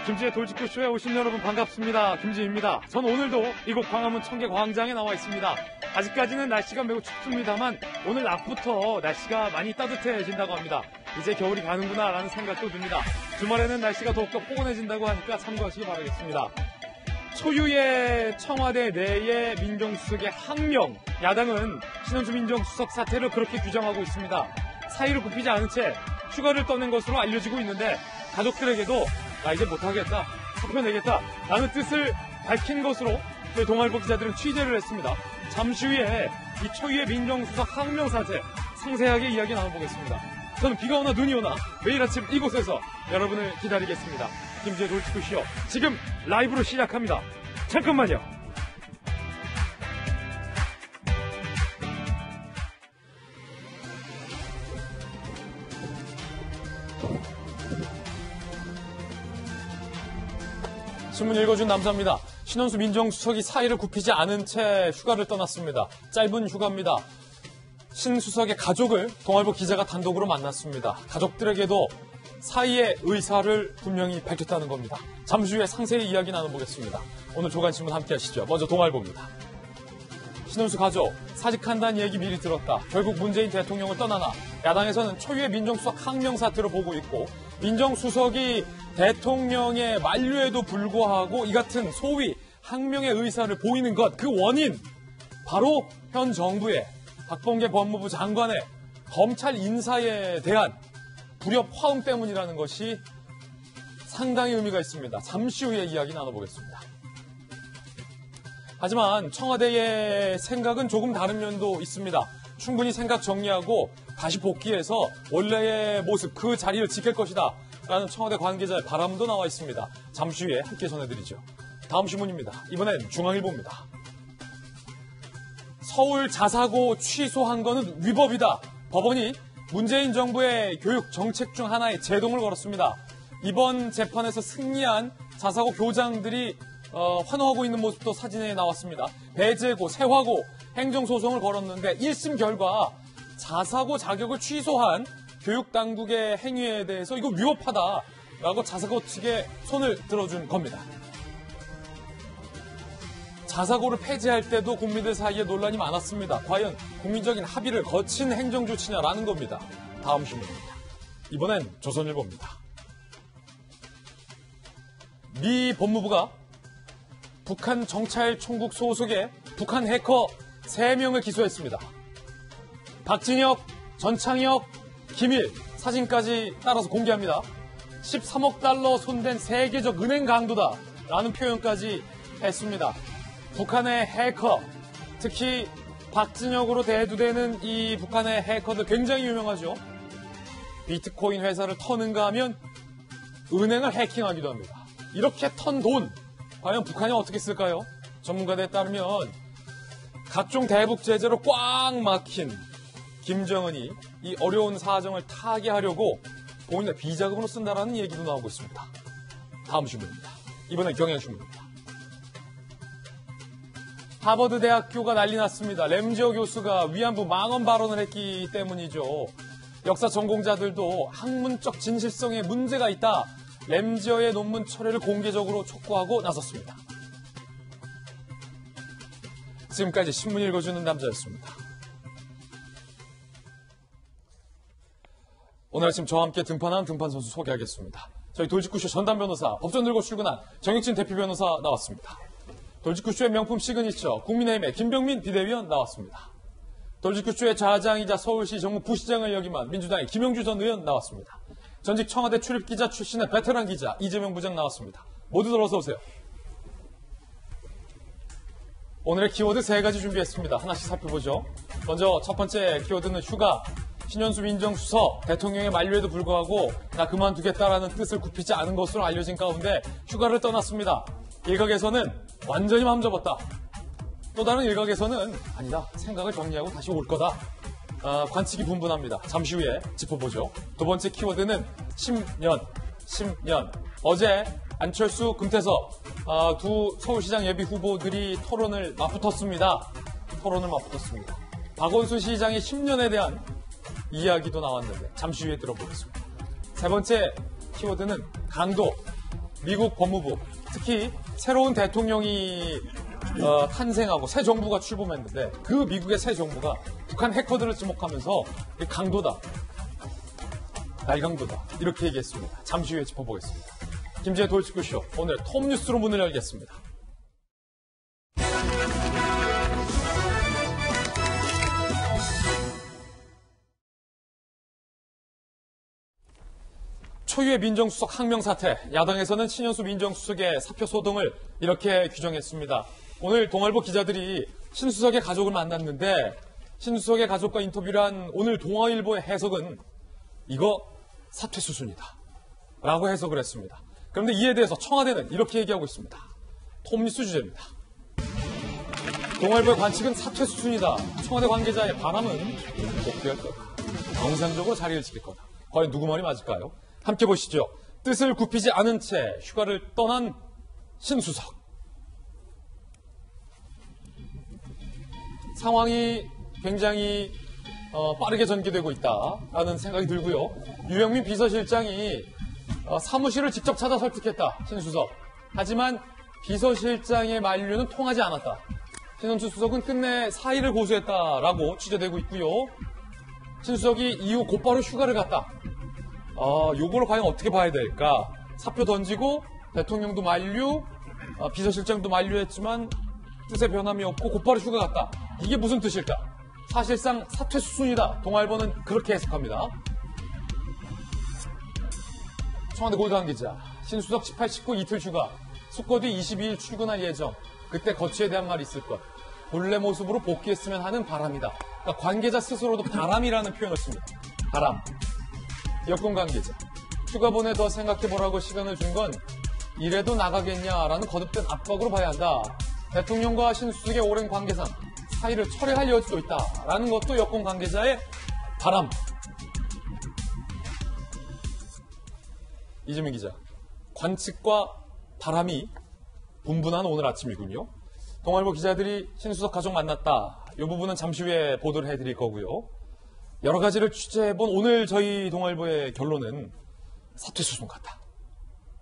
김지의 돌직구쇼에 오신 여러분 반갑습니다. 김지입니다. 전 오늘도 이곳 광화문 청계광장에 나와 있습니다. 아직까지는 날씨가 매우 춥습니다만 오늘 낮부터 날씨가 많이 따뜻해진다고 합니다. 이제 겨울이 가는구나 라는 생각도 듭니다. 주말에는 날씨가 더욱더 포근해진다고 하니까 참고하시기 바라겠습니다. 초유의 청와대 내의 민정수석의 항명, 야당은 신원수 민정수석 사태를 그렇게 규정하고 있습니다. 사의를 굽히지 않은 채 휴가를 떠낸 것으로 알려지고 있는데 가족들에게도 나 이제 못하겠다, 사표 내겠다 라는 뜻을 밝힌 것으로 저희 동아일보 기자들은 취재를 했습니다. 잠시 후에 이 초유의 민정수석 항명 사태 상세하게 이야기 나눠보겠습니다. 저는 비가 오나 눈이 오나 매일 아침 이곳에서 여러분을 기다리겠습니다. 김지의 돌직구쇼 지금 라이브로 시작합니다. 잠깐만요. 신문 읽어준 남자입니다. 신원수 민정수석이 사의를 굽히지 않은 채 휴가를 떠났습니다. 짧은 휴가입니다. 신 수석의 가족을 동아일보 기자가 단독으로 만났습니다. 가족들에게도 사의의 의사를 분명히 밝혔다는 겁니다. 잠시 후에 상세히 이야기 나눠보겠습니다. 오늘 조간신문 함께 하시죠. 먼저 동아일보입니다. 신원수 가족 사직한다는 얘기 미리 들었다. 결국 문재인 대통령을 떠나나 야당에서는 초유의 민정수석 항명 사태로 보고 있고 민정수석이 대통령의 만류에도 불구하고 이 같은 소위 항명의 의사를 보이는 것, 그 원인 바로 현 정부의 박범계 법무부 장관의 검찰 인사에 대한 불협 화음 때문이라는 것이 상당히 의미가 있습니다. 잠시 후에 이야기 나눠보겠습니다. 하지만 청와대의 생각은 조금 다른 면도 있습니다. 충분히 생각 정리하고 다시 복귀해서 원래의 모습, 그 자리를 지킬 것이다 라는 청와대 관계자의 바람도 나와 있습니다. 잠시 후에 함께 전해드리죠. 다음 신문입니다. 이번엔 중앙일보입니다. 서울 자사고 취소한 거는 위법이다. 법원이 문재인 정부의 교육 정책 중 하나에 제동을 걸었습니다. 이번 재판에서 승리한 자사고 교장들이 환호하고 있는 모습도 사진에 나왔습니다. 배제고, 세화고 행정소송을 걸었는데 1심 결과 자사고 자격을 취소한 교육당국의 행위에 대해서 이거 위법하다라고 자사고 측에 손을 들어준 겁니다. 자사고를 폐지할 때도 국민들 사이에 논란이 많았습니다. 과연 국민적인 합의를 거친 행정조치냐라는 겁니다. 다음 신문입니다. 이번엔 조선일보입니다. 미 법무부가 북한 정찰총국 소속의 북한 해커 3명을 기소했습니다. 박진혁, 전창혁, 김일 사진까지 따라서 공개합니다. 13억 달러 손댄 세계적 은행 강도다라는 표현까지 했습니다. 북한의 해커, 특히 박진혁으로 대두되는 이 북한의 해커들 굉장히 유명하죠. 비트코인 회사를 터는가 하면 은행을 해킹하기도 합니다. 이렇게 턴 돈, 과연 북한이 어떻게 쓸까요? 전문가들에 따르면 각종 대북 제재로 꽉 막힌 김정은이 이 어려운 사정을 타개하려고 본인의 비자금으로 쓴다라는 얘기도 나오고 있습니다. 다음 신문입니다. 이번엔 경향신문입니다. 하버드 대학교가 난리 났습니다. 램지어 교수가 위안부 망언 발언을 했기 때문이죠. 역사 전공자들도 학문적 진실성에 문제가 있다. 램지어의 논문 철회를 공개적으로 촉구하고 나섰습니다. 지금까지 신문 읽어주는 남자였습니다. 오늘 아침 저와 함께 등판한 등판선수 소개하겠습니다. 저희 돌직구쇼 전담 변호사, 법전 들고 출근한 정혁진 대표 변호사 나왔습니다. 돌직구쇼의 명품 시그니처, 국민의힘의 김병민 비대위원 나왔습니다. 돌직구쇼의 좌장이자 서울시 정무 부시장을 역임한 민주당의 김영주 전 의원 나왔습니다. 전직 청와대 출입기자 출신의 베테랑 기자 이재명 부장 나왔습니다. 모두들 어서 오세요. 오늘의 키워드 3가지 준비했습니다. 하나씩 살펴보죠. 먼저 첫 번째 키워드는 휴가. 신원수 민정수석 대통령의 만류에도 불구하고 나 그만두겠다라는 뜻을 굽히지 않은 것으로 알려진 가운데 휴가를 떠났습니다. 일각에서는 완전히 마음 접었다. 또 다른 일각에서는 아니다. 생각을 정리하고 다시 올 거다. 관측이 분분합니다. 잠시 후에 짚어보죠. 두 번째 키워드는 10년. 어제 안철수, 금태섭 두 서울시장 예비 후보들이 토론을 맞붙었습니다. 박원순 시장의 10년에 대한 이야기도 나왔는데 잠시 후에 들어보겠습니다. 세 번째 키워드는 강도. 미국 법무부, 특히 새로운 대통령이 탄생하고 새 정부가 출범했는데 그 미국의 새 정부가 북한 해커들을 지목하면서 강도다, 날강도다 이렇게 얘기했습니다. 잠시 후에 짚어보겠습니다. 김지혜 돌직구쇼, 오늘 톱뉴스로 문을 열겠습니다. 초유의 민정수석 항명 사태, 야당에서는 신현수 민정수석의 사표 소동을 이렇게 규정했습니다. 오늘 동아일보 기자들이 신수석의 가족을 만났는데 신수석의 가족과 인터뷰를 한 오늘 동아일보의 해석은 이거 사퇴 수순이다 라고 해석을 했습니다. 그런데 이에 대해서 청와대는 이렇게 얘기하고 있습니다. 톱뉴스 주제입니다. 동아일보의 관측은 사퇴 수순이다. 청와대 관계자의 바람은 복귀할 거다. 정상적으로 자리를 지킬 거다. 과연 누구 말이 맞을까요? 함께 보시죠. 뜻을 굽히지 않은 채 휴가를 떠난 신수석. 상황이 굉장히 빠르게 전개되고 있다라는 생각이 들고요. 유영민 비서실장이 사무실을 직접 찾아 설득했다. 신수석. 하지만 비서실장의 만류는 통하지 않았다. 신원수 수석은 끝내 사의를 고수했다라고 취재되고 있고요. 신수석이 이후 곧바로 휴가를 갔다. 요걸 과연 어떻게 봐야 될까? 사표 던지고 대통령도 만류, 비서실장도 만류했지만 뜻의 변함이 없고 곧바로 휴가 갔다. 이게 무슨 뜻일까? 사실상 사퇴 수순이다. 동아일보는 그렇게 해석합니다. 청와대 고위관 기자, 신수석 18, 19 이틀 휴가, 숙고 뒤 22일 출근할 예정. 그때 거취에 대한 말이 있을 것. 본래 모습으로 복귀했으면 하는 바람이다. 그러니까 관계자 스스로도 바람이라는 표현을 씁니다. 바람. 여권 관계자. 휴가 보내도 생각해보라고 시간을 준 건 이래도 나가겠냐라는 거듭된 압박으로 봐야 한다. 대통령과 신수석의 오랜 관계상 사의를 철회할 여지도 있다라는 것도 여권 관계자의 바람. 이재민 기자. 관측과 바람이 분분한 오늘 아침이군요. 동아일보 기자들이 신수석 가족 만났다. 이 부분은 잠시 후에 보도를 해드릴 거고요. 여러 가지를 취재해본 오늘 저희 동아일보의 결론은 사퇴 수순 같다.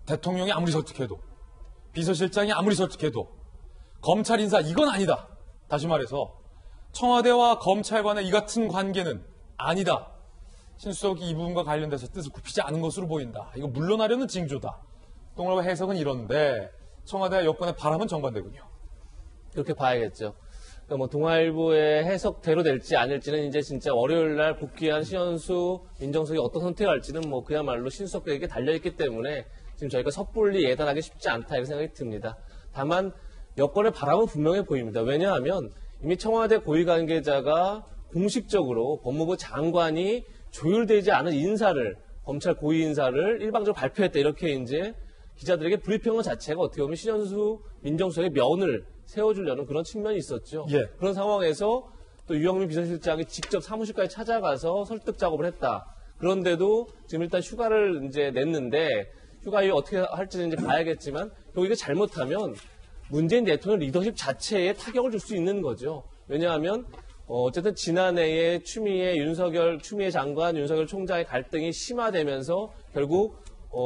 대통령이 아무리 설득해도, 비서실장이 아무리 설득해도, 검찰 인사 이건 아니다. 다시 말해서 청와대와 검찰 간의 이 같은 관계는 아니다. 신수석이 이 부분과 관련돼서 뜻을 굽히지 않은 것으로 보인다. 이거 물러나려는 징조다. 동아일보 해석은 이런데 청와대와 여권의 바람은 정반대군요. 그렇게 봐야겠죠. 그러니까 동아일보의 해석대로 될지 아닐지는 이제 진짜 월요일 날 복귀한 신현수 민정수석이 어떤 선택을 할지는 그야말로 신수석에게 달려있기 때문에 지금 저희가 섣불리 예단하기 쉽지 않다 이런 생각이 듭니다. 다만 여권의 바람은 분명해 보입니다. 왜냐하면 이미 청와대 고위 관계자가 공식적으로 법무부 장관이 조율되지 않은 인사를, 검찰 고위 인사를 일방적으로 발표했다 이렇게 이제 기자들에게 브리핑한 것 자체가 어떻게 보면 신현수 민정수석의 면을 세워주려는 그런 측면이 있었죠. 예. 그런 상황에서 또 유영민 비서실장이 직접 사무실까지 찾아가서 설득 작업을 했다. 그런데도 지금 일단 휴가를 이제 냈는데 휴가 이후 어떻게 할지는 이제 봐야겠지만 결국 이게 잘못하면 문재인 대통령 리더십 자체에 타격을 줄 수 있는 거죠. 왜냐하면 어쨌든 지난해에 추미애 장관, 윤석열 총장의 갈등이 심화되면서 결국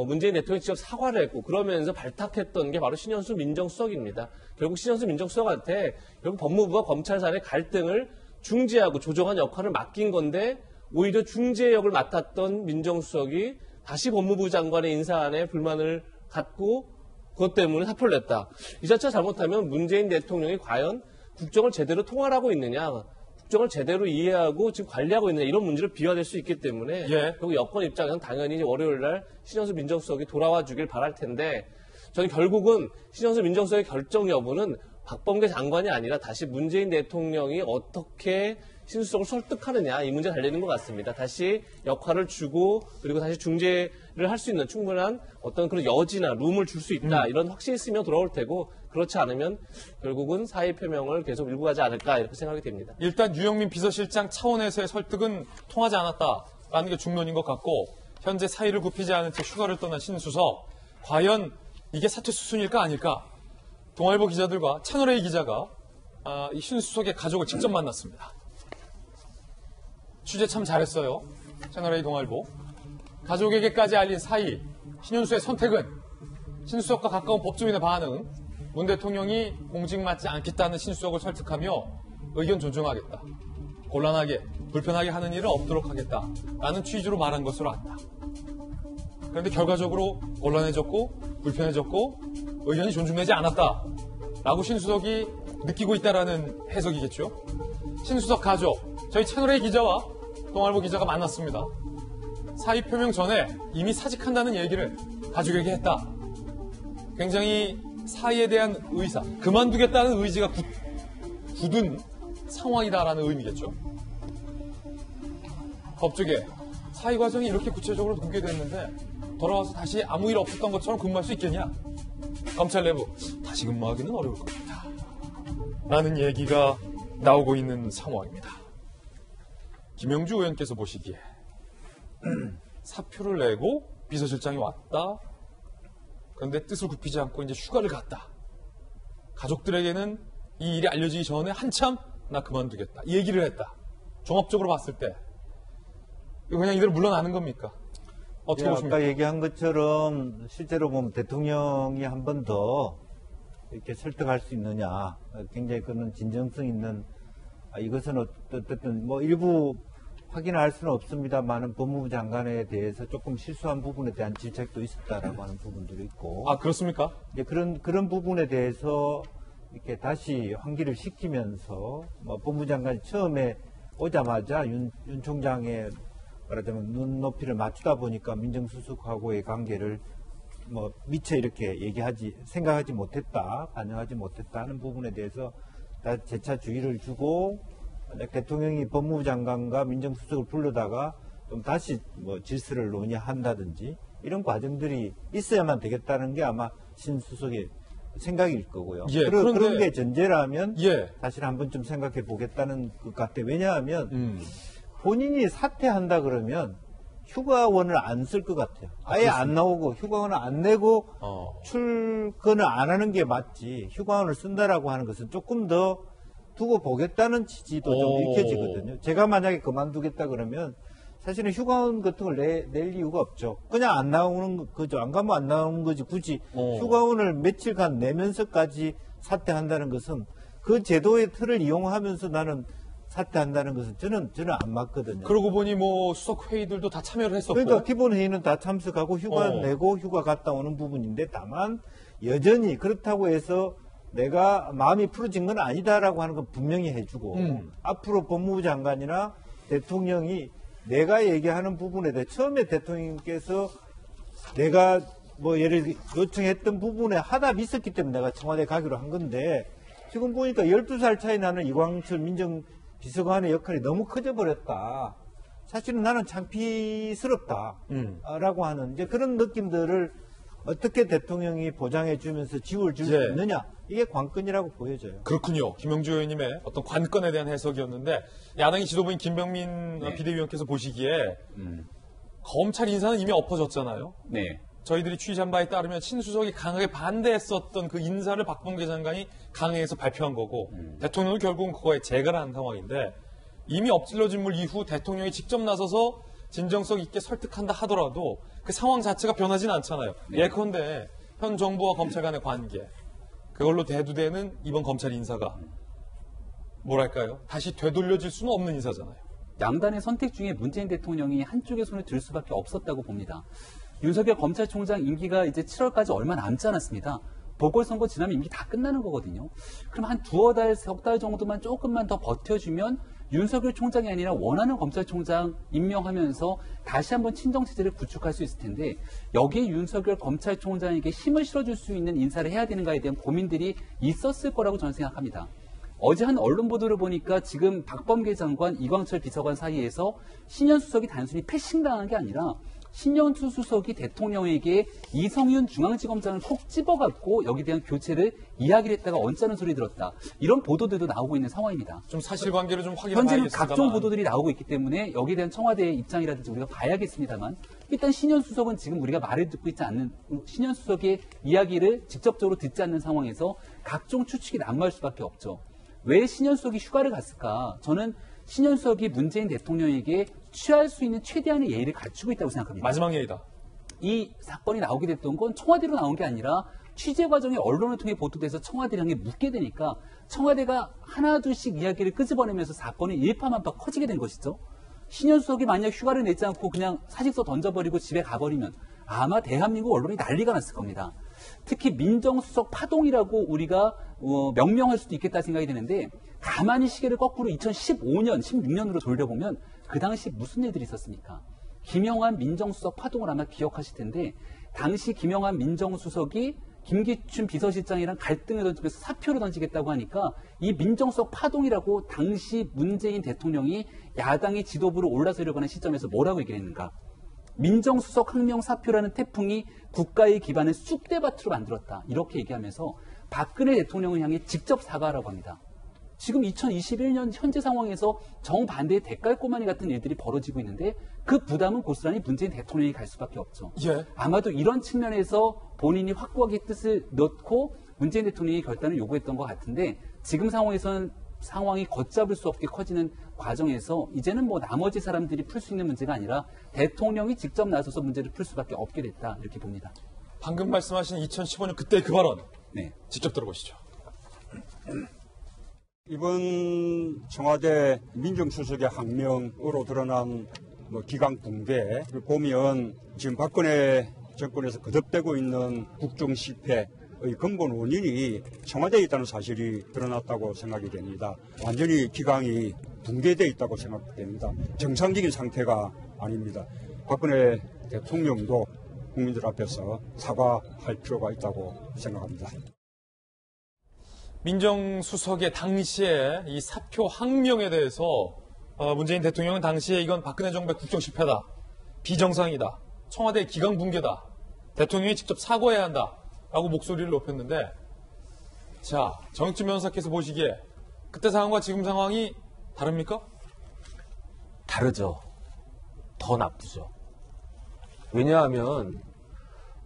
문재인 대통령이 직접 사과를 했고 그러면서 발탁했던 게 바로 신현수 민정수석입니다. 결국 신현수 민정수석한테 결국 법무부와 검찰 사이의 갈등을 중재하고 조정한 역할을 맡긴 건데 오히려 중재 역을 맡았던 민정수석이 다시 법무부 장관의 인사안에 불만을 갖고 그것 때문에 사표를 냈다. 이 자체가 잘못하면 문재인 대통령이 과연 국정을 제대로 통할하고 있느냐, 국정을 제대로 이해하고 지금 관리하고 있느냐 이런 문제를 비화될 수 있기 때문에 결국 여권 입장에서는 당연히 월요일 날 신현수 민정수석이 돌아와 주길 바랄 텐데 저는 결국은 신현수 민정수석의 결정 여부는 박범계 장관이 아니라 다시 문재인 대통령이 어떻게 신수석을 설득하느냐 이 문제 달리는 것 같습니다. 다시 역할을 주고 그리고 다시 중재를 할 수 있는 충분한 어떤 그런 여지나 룸을 줄 수 있다 이런 확신이 있으면 돌아올 테고 그렇지 않으면 결국은 사의 표명을 계속 밀고 가지 않을까 이렇게 생각이 됩니다. 일단 유영민 비서실장 차원에서의 설득은 통하지 않았다라는 게 중론인 것 같고 현재 사의를 굽히지 않은 채 휴가를 떠난 신수석 과연 이게 사퇴 수순일까 아닐까? 동아일보 기자들과 채널A 기자가 이 신수석의 가족을 직접 만났습니다. 취재 참 잘했어요. 채널A 동아일보. 가족에게까지 알린 사의, 신현수의 선택은 신수석과 가까운 법조인의 반응, 문 대통령이 공직맞지 않겠다는 신수석을 설득하며 의견 존중하겠다. 곤란하게, 불편하게 하는 일은 없도록 하겠다라는 취지로 말한 것으로 안다. 그런데 결과적으로 곤란해졌고 불편해졌고 의견이 존중되지 않았다라고 신수석이 느끼고 있다라는 해석이겠죠. 신수석 가족, 저희 채널A 기자와 동아일보 기자가 만났습니다. 사의 표명 전에 이미 사직한다는 얘기를 가족에게 했다. 굉장히 사의에 대한 의사, 그만두겠다는 의지가 굳은 상황이다라는 의미겠죠. 법조계, 사의 과정이 이렇게 구체적으로 공개됐는데 돌아와서 다시 아무 일 없었던 것처럼 근무할 수 있겠냐? 검찰 내부, 다시 근무하기는 어려울 겁니다. 라는 얘기가 나오고 있는 상황입니다. 김영주 의원께서 보시기에 사표를 내고 비서실장이 왔다. 그런데 뜻을 굽히지 않고 이제 휴가를 갔다. 가족들에게는 이 일이 알려지기 전에 한참 나 그만두겠다. 이 얘기를 했다. 종합적으로 봤을 때 이거 그냥 이대로 물러나는 겁니까? 어떻게 보십니까? 아까 얘기한 것처럼 실제로 보면 대통령이 한 번 더 이렇게 설득할 수 있느냐. 굉장히 그런 진정성 있는, 이것은 어쨌든 뭐 일부 확인할 수는 없습니다만은 법무부 장관에 대해서 조금 실수한 부분에 대한 질책도 있었다라고 하는 부분들이 있고. 아, 그렇습니까? 이제 그런 부분에 대해서 이렇게 다시 환기를 시키면서 뭐 법무부 장관이 처음에 오자마자 윤 총장의 말하자면 눈높이를 맞추다 보니까 민정수석하고의 관계를 뭐 미처 이렇게 생각하지 못했다, 반영하지 못했다 하는 부분에 대해서 다 재차 주의를 주고 대통령이 법무부 장관과 민정수석을 불러다가 좀 다시 뭐 질서를 논의한다든지 이런 과정들이 있어야만 되겠다는 게 아마 신수석의 생각일 거고요. 예, 그런 게 전제라면 예. 사실 한번 좀 생각해 보겠다는 것 같아요. 왜냐하면 본인이 사퇴한다 그러면 휴가원을 안 쓸 것 같아요. 아예 안 나오고 휴가원을 안 내고 출근을 안 하는 게 맞지. 휴가원을 쓴다라고 하는 것은 조금 더 두고 보겠다는 취지도 좀 읽혀지거든요. 제가 만약에 그만두겠다 그러면 사실은 휴가원 같은 걸 낼 이유가 없죠. 그냥 안 나오는 거죠. 안 가면 안 나오는 거지. 굳이 휴가원을 며칠간 내면서까지 사퇴한다는 것은 그 제도의 틀을 이용하면서 나는 사퇴한다는 것은 저는 안 맞거든요. 그러고 보니 뭐 수석 회의들도 다 참여를 했었고. 그러니까 기본 회의는 다 참석하고 휴가 내고 휴가 갔다 오는 부분인데 다만 여전히 그렇다고 해서 내가 마음이 풀어진 건 아니다라고 하는 건 분명히 해주고 앞으로 법무부 장관이나 대통령이 내가 얘기하는 부분에 대해 처음에 대통령께서 내가 뭐 예를 들어 요청했던 부분에 하답이 있었기 때문에 내가 청와대 가기로 한 건데 지금 보니까 12살 차이 나는 이광철 민정비서관의 역할이 너무 커져버렸다. 사실은 나는 창피스럽다. 라고 하는 이제 그런 느낌들을 어떻게 대통령이 보장해 주면서 지원을 줄 수 예. 있느냐. 이게 관건이라고 보여져요. 그렇군요. 김영주 의원님의 어떤 관건에 대한 해석이었는데 야당의 지도부인 김병민 비대위원께서 보시기에 검찰 인사는 이미 엎어졌잖아요. 네. 저희들이 취재한 바에 따르면 친수석이 강하게 반대했었던 그 인사를 박범계 장관이 강행해서 발표한 거고 대통령은 결국은 그거에 재가를 한 상황인데 이미 엎질러진 물 이후 대통령이 직접 나서서 진정성 있게 설득한다 하더라도 그 상황 자체가 변하진 않잖아요. 예컨대 현 정부와 검찰 간의 관계 그걸로 대두되는 이번 검찰 인사가 뭐랄까요? 다시 되돌려질 수는 없는 인사잖아요. 양단의 선택 중에 문재인 대통령이 한쪽의 손을 들 수밖에 없었다고 봅니다. 윤석열 검찰총장 임기가 이제 7월까지 얼마 남지 않았습니다. 보궐선거 지나면 임기 다 끝나는 거거든요. 그럼 한 두어 달, 석 달 정도만 조금만 더 버텨주면 윤석열 총장이 아니라 원하는 검찰총장 임명하면서 다시 한번 친정체제를 구축할 수 있을 텐데 여기에 윤석열 검찰총장에게 힘을 실어줄 수 있는 인사를 해야 되는가에 대한 고민들이 있었을 거라고 저는 생각합니다. 어제 한 언론 보도를 보니까 지금 박범계 장관, 이광철 비서관 사이에서 신현 수석이 단순히 패싱당한 게 아니라 신현수 수석이 대통령에게 이성윤 중앙지검장을 콕 집어갖고 여기에 대한 교체를 이야기를 했다가 언짢은 소리 들었다. 이런 보도들도 나오고 있는 상황입니다. 좀 사실관계를 좀 확인해 현재는 봐야겠습니다만. 각종 보도들이 나오고 있기 때문에 여기에 대한 청와대의 입장이라든지 우리가 봐야겠습니다만 일단 신현 수석은 지금 우리가 말을 듣고 있지 않는 신현 수석의 이야기를 직접적으로 듣지 않는 상황에서 각종 추측이 난무할 수밖에 없죠. 왜 신현 수석이 휴가를 갔을까? 저는 신현 수석이 문재인 대통령에게 취할 수 있는 최대한의 예의를 갖추고 있다고 생각합니다. 마지막 얘기다. 이 사건이 나오게 됐던 건 청와대로 나온 게 아니라 취재 과정에 언론을 통해 보도돼서 청와대를 향해 묻게 되니까 청와대가 하나둘씩 이야기를 끄집어내면서 사건이 일파만파 커지게 된 것이죠. 신현 수석이 만약 휴가를 내지 않고 그냥 사직서 던져버리고 집에 가버리면 아마 대한민국 언론이 난리가 났을 겁니다. 특히 민정수석 파동이라고 우리가 명명할 수도 있겠다 생각이 드는데 가만히 시계를 거꾸로 2015년, 16년으로 돌려보면 그 당시 무슨 일들이 있었습니까? 김영환 민정수석 파동을 아마 기억하실 텐데 당시 김영환 민정수석이 김기춘 비서실장이랑 갈등을 던지면서 사표를 던지겠다고 하니까 이 민정수석 파동이라고 당시 문재인 대통령이 야당의 지도부로 올라서려고 하는 시점에서 뭐라고 얘기했는가? 민정수석 항명 사표라는 태풍이 국가의 기반을 쑥대밭으로 만들었다. 이렇게 얘기하면서 박근혜 대통령을 향해 직접 사과하라고 합니다. 지금 2021년 현재 상황에서 정반대의 대깔꼬마니 같은 일들이 벌어지고 있는데 그 부담은 고스란히 문재인 대통령이 갈 수밖에 없죠. 예. 아마도 이런 측면에서 본인이 확고하게 뜻을 넣고 문재인 대통령이 결단을 요구했던 것 같은데 지금 상황에서는 상황이 걷잡을 수 없게 커지는 과정에서 이제는 뭐 나머지 사람들이 풀 수 있는 문제가 아니라 대통령이 직접 나서서 문제를 풀 수밖에 없게 됐다 이렇게 봅니다. 방금 말씀하신 2015년 그때 그 발언 네. 직접 들어보시죠. 이번 청와대 민정수석의 항명으로 드러난 기강 붕괴를 보면 지금 박근혜 정권에서 거듭되고 있는 국정 실패의 근본 원인이 청와대에 있다는 사실이 드러났다고 생각이 됩니다. 완전히 기강이 붕괴되어 있다고 생각됩니다. 정상적인 상태가 아닙니다. 박근혜 대통령도 국민들 앞에서 사과할 필요가 있다고 생각합니다. 민정수석의 당시에 이 사표 항명에 대해서 문재인 대통령은 당시에 이건 박근혜 정부의 국정 실패다. 비정상이다. 청와대의 기강 붕괴다. 대통령이 직접 사과해야 한다. 라고 목소리를 높였는데 자, 정익진 변호사께서 보시기에 그때 상황과 지금 상황이 다릅니까? 다르죠. 더 나쁘죠. 왜냐하면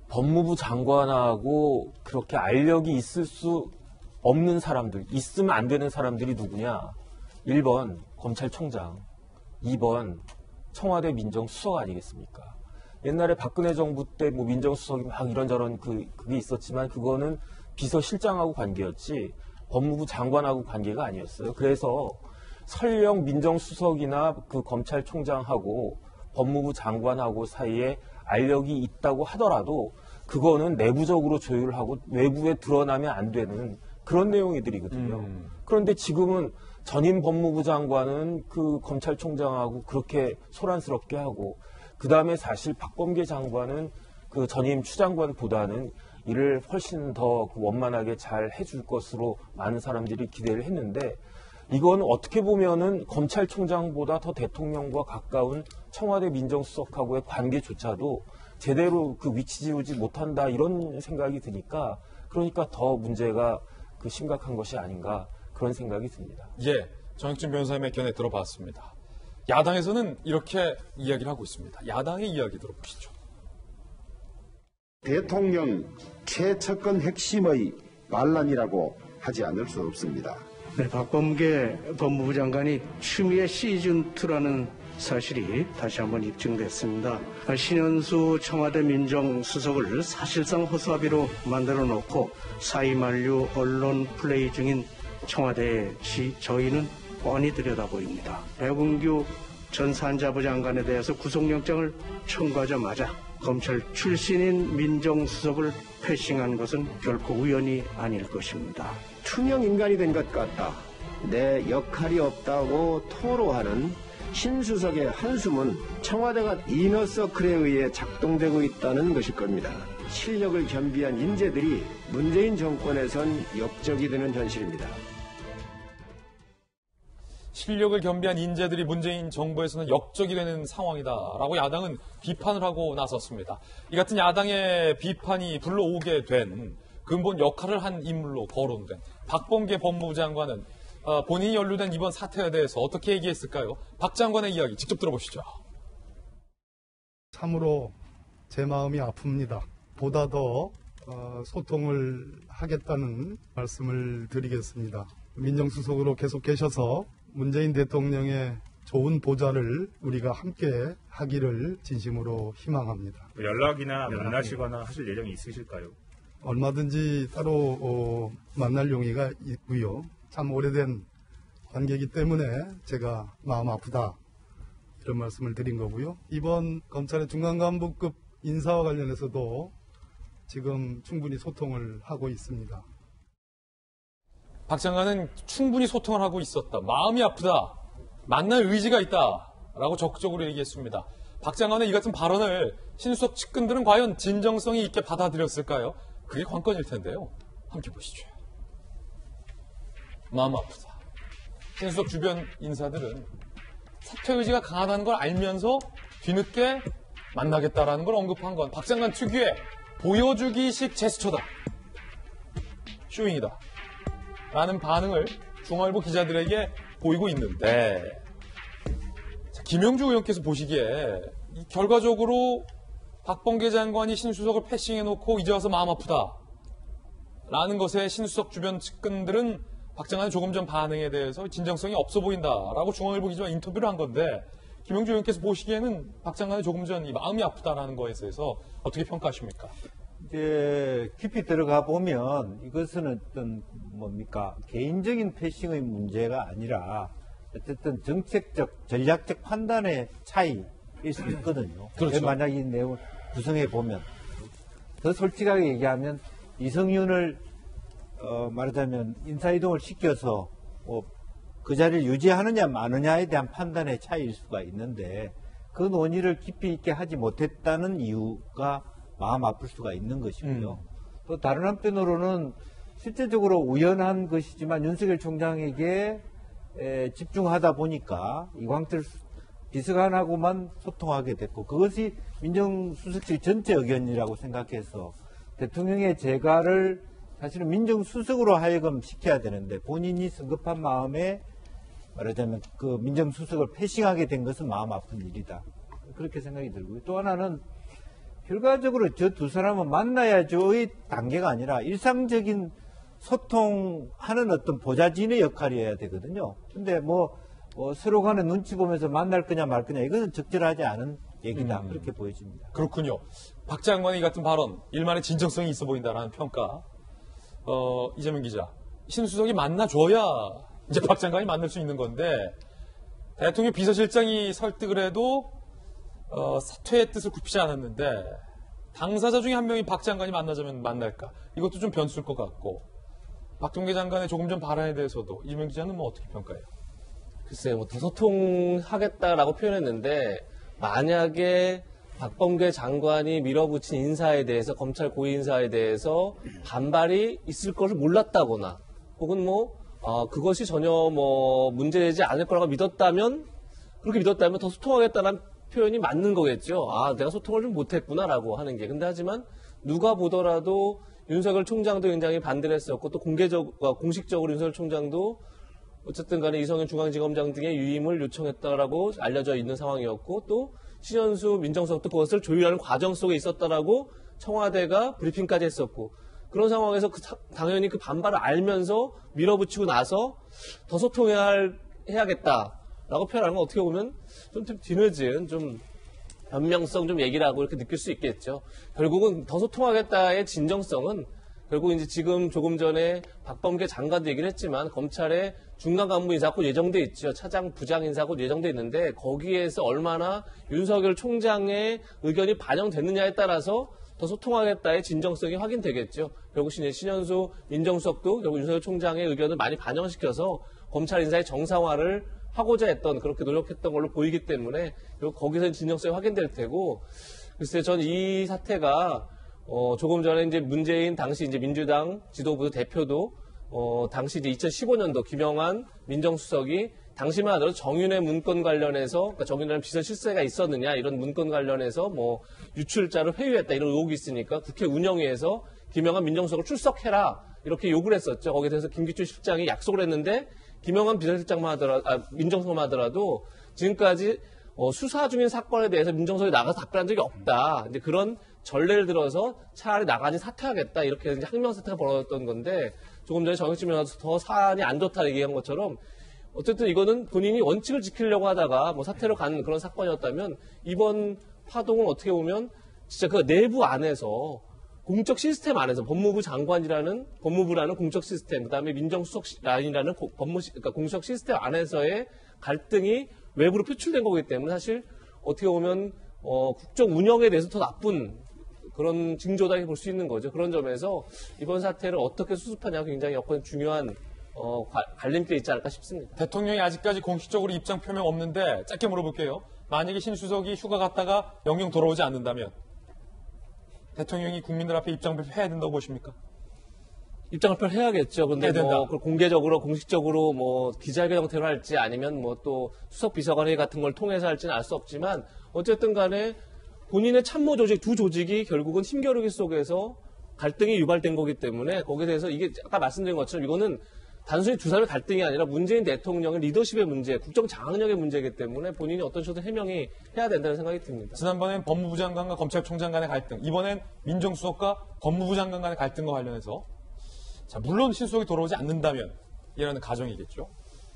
법무부 장관하고 그렇게 알력이 있을 수 없는 사람들, 있으면 안 되는 사람들이 누구냐? 1번 검찰총장, 2번 청와대 민정수석 아니겠습니까? 옛날에 박근혜 정부 때 뭐 민정수석이 막 이런저런 그게 있었지만 그거는 비서실장하고 관계였지 법무부 장관하고 관계가 아니었어요. 그래서 설령 민정수석이나 그 검찰총장하고 법무부 장관하고 사이에 알력이 있다고 하더라도 그거는 내부적으로 조율하고 외부에 드러나면 안 되는 그런 내용이들이거든요. 그런데 지금은 전임 법무부 장관은 그 검찰총장하고 그렇게 소란스럽게 하고 그 다음에 사실 박범계 장관은 그 전임 추장관보다는 일을 훨씬 더 원만하게 잘 해줄 것으로 많은 사람들이 기대를 했는데 이건 어떻게 보면은 검찰총장보다 더 대통령과 가까운 청와대 민정수석하고의 관계조차도 제대로 그 위치 지우지 못한다 이런 생각이 드니까 그러니까 더 문제가 그 심각한 것이 아닌가 그런 생각이 듭니다. 예, 정익진 변호사님의 견해 들어봤습니다. 야당에서는 이렇게 이야기를 하고 있습니다. 야당의 이야기 들어보시죠. 대통령 최측근 핵심의 반란이라고 하지 않을 수 없습니다. 네, 박범계 법무부 장관이 추미애 시즌2라는 사실이 다시 한번 입증됐습니다. 신현수 청와대 민정수석을 사실상 허수아비로 만들어 놓고 사이만류 언론 플레이 중인 청와대의 저희는 뻔히 들여다보입니다. 백운규 전 산자부 장관에 대해서 구속영장을 청구하자마자 검찰 출신인 민정수석을 패싱한 것은 결코 우연이 아닐 것입니다. 투명 인간이 된 것 같다. 내 역할이 없다고 토로하는 신수석의 한숨은 청와대가 이너서클에 의해 작동되고 있다는 것일 겁니다. 실력을 겸비한 인재들이 문재인 정권에선 역적이 되는 현실입니다. 실력을 겸비한 인재들이 문재인 정부에서는 역적이 되는 상황이다라고 야당은 비판을 하고 나섰습니다. 이 같은 야당의 비판이 불러오게 된 근본 역할을 한 인물로 거론된 박범계 법무부 장관은 본인이 연루된 이번 사태에 대해서 어떻게 얘기했을까요? 박 장관의 이야기 직접 들어보시죠. 참으로 제 마음이 아픕니다. 보다 더 소통을 하겠다는 말씀을 드리겠습니다. 민정수석으로 계속 계셔서 문재인 대통령의 좋은 보좌를 우리가 함께 하기를 진심으로 희망합니다. 연락이나 만나시거나 하실 예정이 있으실까요? 얼마든지 따로 만날 용의가 있고요. 참 오래된 관계이기 때문에 제가 마음 아프다 이런 말씀을 드린 거고요. 이번 검찰의 중간간부급 인사와 관련해서도 지금 충분히 소통을 하고 있습니다. 박 장관은 충분히 소통을 하고 있었다. 마음이 아프다. 만날 의지가 있다. 라고 적극적으로 얘기했습니다. 박 장관의 이 같은 발언을 신수석 측근들은 과연 진정성이 있게 받아들였을까요? 그게 관건일 텐데요. 함께 보시죠. 마음 아프다. 신수석 주변 인사들은 사퇴 의지가 강하다는 걸 알면서 뒤늦게 만나겠다라는 걸 언급한 건 박 장관 특유의 보여주기식 제스처다. 쇼잉이다. 라는 반응을 중앙일보 기자들에게 보이고 있는데, 자, 김영주 의원께서 보시기에 결과적으로 박범계 장관이 신수석을 패싱해놓고 이제 와서 마음 아프다 라는 것에 신수석 주변 측근들은 박 장관의 조금 전 반응에 대해서 진정성이 없어 보인다라고 중앙일보 기자와 인터뷰를 한 건데, 김영주 의원께서 보시기에는 박 장관의 조금 전 이 마음이 아프다라는 거에 대해서 어떻게 평가하십니까? 이제 깊이 들어가 보면 이것은 어떤 개인적인 패싱의 문제가 아니라 어쨌든 정책적, 전략적 판단의 차이일 수 있거든요. 그렇죠. 만약 이 내용을 구성해 보면 더 솔직하게 얘기하면 이성윤을 말하자면 인사이동을 시켜서 그 자리를 유지하느냐 마느냐에 대한 판단의 차이일 수가 있는데, 그 논의를 깊이 있게 하지 못했다는 이유가 마음 아플 수가 있는 것이고요. 또 다른 한편으로는 실제적으로 우연한 것이지만 윤석열 총장에게 집중하다 보니까 이광철 비서관하고만 소통하게 됐고, 그것이 민정수석실 전체 의견이라고 생각해서 대통령의 재가를 사실은 민정수석으로 하여금 시켜야 되는데, 본인이 성급한 마음에 말하자면 그 민정수석을 패싱하게 된 것은 마음 아픈 일이다. 그렇게 생각이 들고요. 또 하나는 결과적으로 저 두 사람은 만나야죠의 단계가 아니라 일상적인 소통하는 어떤 보좌진의 역할이어야 되거든요. 근데 서로 간에 눈치 보면서 만날 거냐 말 거냐, 이것은 적절하지 않은 얘기다. 그렇게 보여집니다. 그렇군요. 박 장관의 이 같은 발언, 일만의 진정성이 있어 보인다라는 평가. 이재명 기자, 신수석이 만나줘야 이제 박 장관이 만날 수 있는 건데, 대통령 비서실장이 설득을 해도 사퇴의 뜻을 굽히지 않았는데, 당사자 중에 한 명이 박 장관이 만나자면 만날까? 이것도 좀 변수일 것 같고, 박범계 장관의 조금 전 발언에 대해서도 이재명 기자는 어떻게 평가해요? 글쎄요, 더 소통하겠다라고 표현했는데, 만약에 박범계 장관이 밀어붙인 인사에 대해서, 검찰 고위 인사에 대해서 반발이 있을 것을 몰랐다거나, 혹은 그것이 전혀 문제되지 않을 거라고 그렇게 믿었다면 더 소통하겠다는 표현이 맞는 거겠죠. 내가 소통을 좀 못했구나라고 하는 게. 근데 하지만 누가 보더라도 윤석열 총장도 굉장히 반대를 했었고, 또 공식적으로 윤석열 총장도 어쨌든 간에 이성윤 중앙지검장 등의 유임을 요청했다라고 알려져 있는 상황이었고, 또 신현수 민정수석도 그것을 조율하는 과정 속에 있었다라고 청와대가 브리핑까지 했었고, 그런 상황에서 당연히 그 반발을 알면서 밀어붙이고 나서 더 소통해야겠다라고 표현하는 건 어떻게 보면 좀 뒤늦은 좀 변명성 좀 얘기라고 이렇게 느낄 수 있겠죠. 결국은 더 소통하겠다의 진정성은 결국 이제 지금 조금 전에 박범계 장관도 얘기를 했지만, 검찰의 중간 간부 인사고 예정돼 있죠. 차장, 부장 인사고 예정돼 있는데, 거기에서 얼마나 윤석열 총장의 의견이 반영됐느냐에 따라서 더 소통하겠다의 진정성이 확인되겠죠. 결국 신현수 민정수석도 결국 윤석열 총장의 의견을 많이 반영시켜서 검찰 인사의 정상화를 하고자 했던, 그렇게 노력했던 걸로 보이기 때문에 거기서 진정성이 확인될 테고, 글쎄 전 이 사태가 조금 전에 이제 문재인 당시 이제 민주당 지도부 대표도 당시 이제 2015년도 김영환 민정수석이 당시만 하더라도 정윤회 문건 관련해서, 그러니까 정윤회는 비서 실세가 있었느냐 이런 문건 관련해서 유출자를 회유했다 이런 의혹이 있으니까 국회 운영위에서 김영환 민정수석을 출석해라 이렇게 요구를 했었죠. 거기에 대해서 김기춘 실장이 약속을 했는데, 김영환 비서실장만 민정수석만 하더라도 지금까지 수사 중인 사건에 대해서 민정수석이 나가서 답변한 적이 없다. 이제 그런 전례를 들어서 차라리 나가지 사퇴하겠다 이렇게 이제 항명 사태가 벌어졌던 건데, 조금 전에 정혁진 의원도 더 사안이 안 좋다 얘기한 것처럼 어쨌든 이거는 본인이 원칙을 지키려고 하다가 뭐 사퇴로 간 그런 사건이었다면 이번 파동은 어떻게 보면 진짜 그 내부 안에서 공적 시스템 안에서 법무부라는 공적 시스템, 그다음에 민정수석란이라는 그러니까 공적 시스템 안에서의 갈등이 외부로 표출된 거기 때문에 사실 어떻게 보면 국정 운영에 대해서 더 나쁜 그런 징조다 볼 수 있는 거죠. 그런 점에서 이번 사태를 어떻게 수습하냐가 굉장히 여건 중요한 갈림길에 있지 않을까 싶습니다. 대통령이 아직까지 공식적으로 입장 표명 없는데 짧게 물어볼게요. 만약에 신수석이 휴가 갔다가 영영 돌아오지 않는다면 대통령이 국민들 앞에 입장 발표해야 된다고 보십니까? 입장 발표를 해야겠죠. 근데 해야 된다. 뭐 공개적으로 공식적으로 뭐 기자회견 형태로 할지 아니면 뭐 또 수석 비서관 회의 같은 걸 통해서 할지는 알 수 없지만 어쨌든 간에 본인의 참모 조직 두 조직이 결국은 힘겨루기 속에서 갈등이 유발된 거기 때문에 거기에 대해서 이게 아까 말씀드린 것처럼 이거는 단순히 두 사람의 갈등이 아니라 문재인 대통령의 리더십의 문제, 국정 장악력의 문제이기 때문에 본인이 어떤 식으로 해명이 해야 된다는 생각이 듭니다. 지난번엔 법무부 장관과 검찰총장 간의 갈등, 이번엔 민정수석과 법무부 장관 간의 갈등과 관련해서 자, 물론 신수석이 돌아오지 않는다면 이라는 가정이겠죠.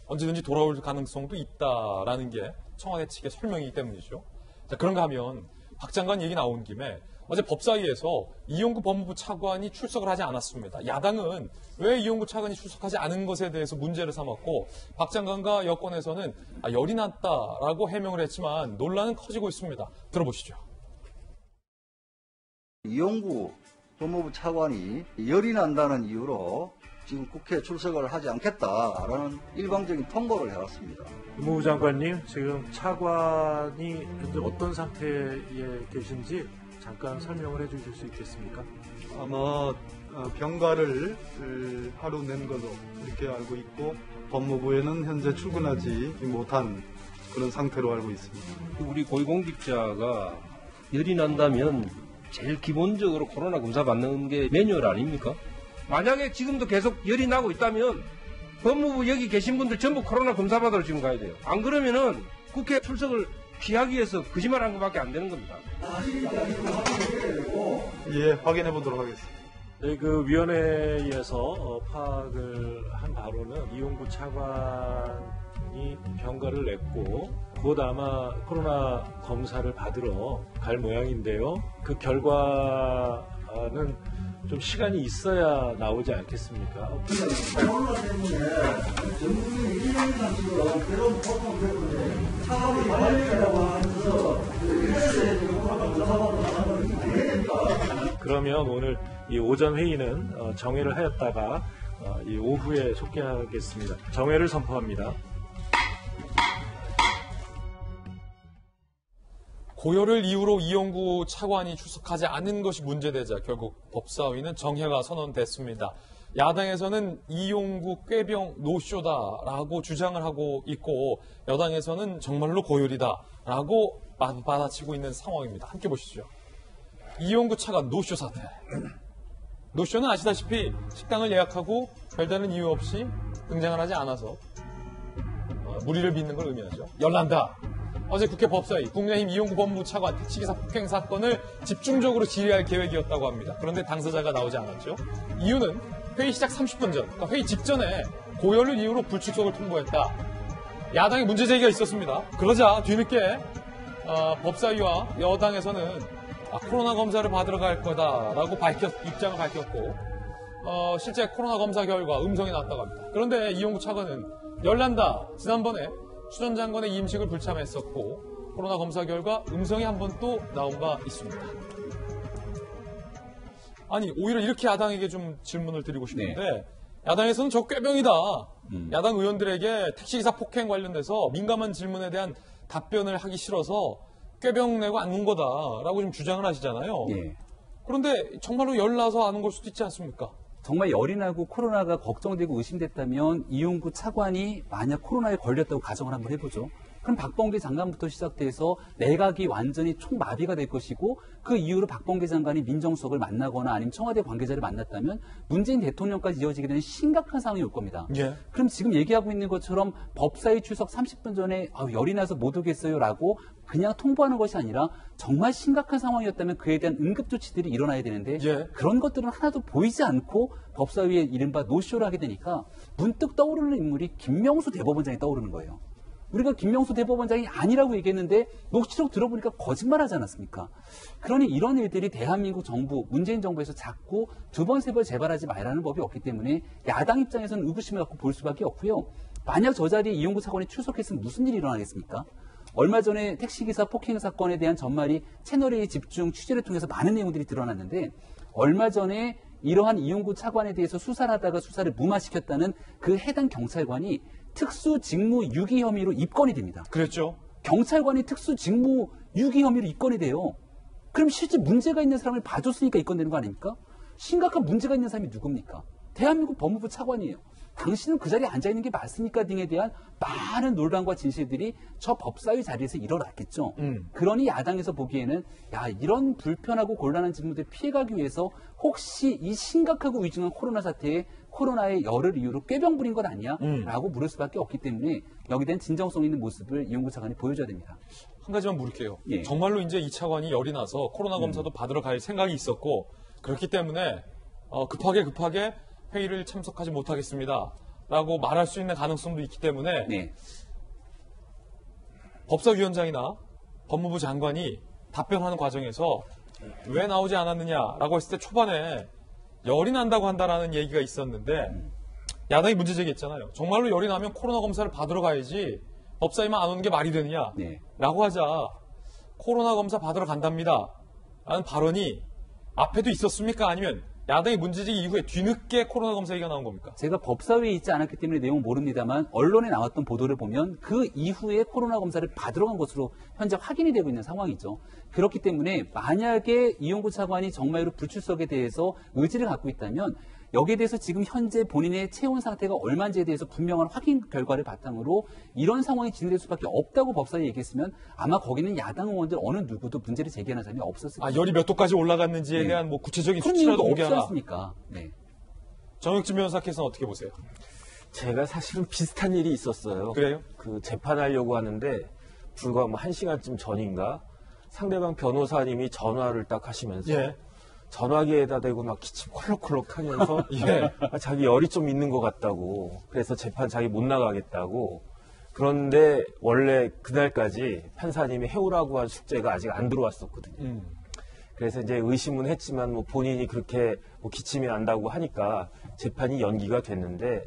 언제든지 돌아올 가능성도 있다라는 게 청와대 측의 설명이기 때문이죠. 자, 그런가 하면 박 장관 얘기 나온 김에 어제 법사위에서 이용구 법무부 차관이 출석을 하지 않았습니다. 야당은 왜 이용구 차관이 출석하지 않은 것에 대해서 문제를 삼았고 박 장관과 여권에서는 열이 났다라고 해명을 했지만 논란은 커지고 있습니다. 들어보시죠. 이용구 법무부 차관이 열이 난다는 이유로 지금 국회에 출석을 하지 않겠다라는 일방적인 통보를 해왔습니다. 법무부 장관님, 지금 차관이 현재 어떤 상태에 계신지 잠깐 설명을 해주실 수 있겠습니까? 아마 병가를 하루 낸 걸로 그렇게 알고 있고 법무부에는 현재 출근하지 못한 그런 상태로 알고 있습니다. 우리 고위공직자가 열이 난다면 제일 기본적으로 코로나 검사 받는 게 매뉴얼 아닙니까? 만약에 지금도 계속 열이 나고 있다면 법무부 여기 계신 분들 전부 코로나 검사 받으러 지금 가야 돼요. 안 그러면은 국회 출석을 피하기 위해서 거짓말한 것밖에 안 되는 겁니다. 예, 확인해 보도록 하겠습니다. 네, 그 위원회에서 파악을 한 바로는 이용구 차관이 병가를 냈고 곧 아마 코로나 검사를 받으러 갈 모양인데요. 그 결과는 좀 시간이 있어야 나오지 않겠습니까? 그러면 오늘 이 오전 회의는 정회를 하였다가 이 오후에 속개하겠습니다. 정회를 선포합니다. 고열을 이유로 이용구 차관이 출석하지 않은 것이 문제되자 결국 법사위는 정회가 선언됐습니다. 야당에서는 이용구 꾀병 노쇼다라고 주장을 하고 있고 여당에서는 정말로 고열이다라고 받아치고 있는 상황입니다. 함께 보시죠. 이용구 차관 노쇼 사태. 노쇼는 아시다시피 식당을 예약하고 별다른 이유 없이 등장을 하지 않아서 무리를 빚는 걸 의미하죠. 열난다. 어제 국회 법사위 국민의힘 이용구 법무부 차관 택시기사 폭행 사건을 집중적으로 질의할 계획이었다고 합니다. 그런데 당사자가 나오지 않았죠. 이유는 회의 시작 30분 전, 그러니까 회의 직전에 고열을 이유로 불출석을 통보했다. 야당의 문제 제기가 있었습니다. 그러자 뒤늦게 법사위와 여당에서는 코로나 검사를 받으러 갈 거다라고 입장을 밝혔고 실제 코로나 검사 결과 음성이 났다고 합니다. 그런데 이용구 차관은 열난다. 지난번에 추 전 장관의 임식을 불참했었고 코로나 검사 결과 음성이 한 번 또 나온 바 있습니다. 아니 오히려 이렇게 야당에게 좀 질문을 드리고 싶은데 야당에서는 저 꾀병이다. 야당 의원들에게 택시기사 폭행 관련돼서 민감한 질문에 대한 답변을 하기 싫어서 꾀병 내고 앉는 거다라고 좀 주장을 하시잖아요. 그런데 정말로 열나서 아는 걸 수도 있지 않습니까? 정말 열이 나고 코로나가 걱정되고 의심됐다면 이용구 차관이 만약 코로나에 걸렸다고 가정을 한번 해보죠. 그럼 박범계 장관부터 시작돼서 내각이 완전히 총마비가 될 것이고 그 이후로 박범계 장관이 민정수석을 만나거나 아니면 청와대 관계자를 만났다면 문재인 대통령까지 이어지게 되는 심각한 상황이 올 겁니다. 예. 그럼 지금 얘기하고 있는 것처럼 법사위 출석 30분 전에 열이 나서 못 오겠어요라고 그냥 통보하는 것이 아니라 정말 심각한 상황이었다면 그에 대한 응급조치들이 일어나야 되는데 예. 그런 것들은 하나도 보이지 않고 법사위에 이른바 노쇼를 하게 되니까 문득 떠오르는 인물이 김명수 대법원장이 떠오르는 거예요. 우리가 김명수 대법원장이 아니라고 얘기했는데 녹취록 들어보니까 거짓말하지 않았습니까? 그러니 이런 일들이 대한민국 정부, 문재인 정부에서 자꾸 두 번, 세 번 재발하지 말라는 법이 없기 때문에 야당 입장에서는 의구심을 갖고 볼 수밖에 없고요. 만약 저 자리에 이용구 차관이 출석했으면 무슨 일이 일어나겠습니까? 얼마 전에 택시기사 폭행 사건에 대한 전말이 채널A 집중 취재를 통해서 많은 내용들이 드러났는데 얼마 전에 이러한 이용구 차관에 대해서 수사를 하다가 수사를 무마시켰다는 그 해당 경찰관이 특수직무 유기 혐의로 입건이 됩니다. 그랬죠. 경찰관이 특수직무 유기 혐의로 입건이 돼요. 그럼 실제 문제가 있는 사람을 봐줬으니까 입건되는 거 아닙니까? 심각한 문제가 있는 사람이 누굽니까? 대한민국 법무부 차관이에요. 당신은 그 자리에 앉아있는 게 맞습니까? 등에 대한 많은 논란과 진실들이 저 법사위 자리에서 일어났겠죠. 그러니 야당에서 보기에는 야 이런 불편하고 곤란한 직무들 피해가기 위해서 혹시 이 심각하고 위중한 코로나 사태에 코로나의 열을 이유로 꾀병 부린 것 아니야? 라고 물을 수밖에 없기 때문에 여기에 대한 진정성 있는 모습을 이용구 차관이 보여줘야 됩니다. 한 가지만 물을게요. 예. 정말로 이제 이 차관이 열이 나서 코로나 검사도 받으러 갈 생각이 있었고 그렇기 때문에 급하게 회의를 참석하지 못하겠습니다. 라고 말할 수 있는 가능성도 있기 때문에 네. 법사위원장이나 법무부 장관이 답변하는 과정에서 왜 나오지 않았느냐라고 했을 때 초반에 열이 난다고 한다라는 얘기가 있었는데 야당이 문제 제기했잖아요. 정말로 열이 나면 코로나 검사를 받으러 가야지 법사위만 안 오는 게 말이 되느냐 네. 라고 하자 코로나 검사 받으러 간답니다 라는 발언이 앞에도 있었습니까? 아니면 야당이 문제제기 이후에 뒤늦게 코로나 검사 얘기가 나온 겁니까? 제가 법사위에 있지 않았기 때문에 내용은 모릅니다만 언론에 나왔던 보도를 보면 그 이후에 코로나 검사를 받으러 간 것으로 현재 확인이 되고 있는 상황이죠. 그렇기 때문에 만약에 이용구 차관이 정말로 불출석에 대해서 의지를 갖고 있다면 여기에 대해서 지금 현재 본인의 체온 상태가 얼마인지에 대해서 분명한 확인 결과를 바탕으로 이런 상황이 진행될 수밖에 없다고 법사위에 얘기했으면 아마 거기는 야당 의원들 어느 누구도 문제를 제기하는 사람이 없었을 거예요. 열이 몇 도까지 올라갔는지에 네. 대한 뭐 구체적인 그런 수치라도 이유가 없지 공개하나. 않습니까? 네. 정혁진 변호사께서는 어떻게 보세요? 제가 사실은 비슷한 일이 있었어요. 그래요? 그 재판하려고 하는데 불과 뭐 1시간쯤 전인가 상대방 변호사님이 전화를 딱 하시면서 예. 전화기에다 대고 막 기침 콜록콜록 하면서 예. 자기 열이 좀 있는 것 같다고 그래서 재판 자기 못 나가겠다고 그런데 원래 그날까지 판사님이 해오라고 한 숙제가 아직 안 들어왔었거든요. 그래서 이제 의심은 했지만 뭐 본인이 그렇게 뭐 기침이 난다고 하니까 재판이 연기가 됐는데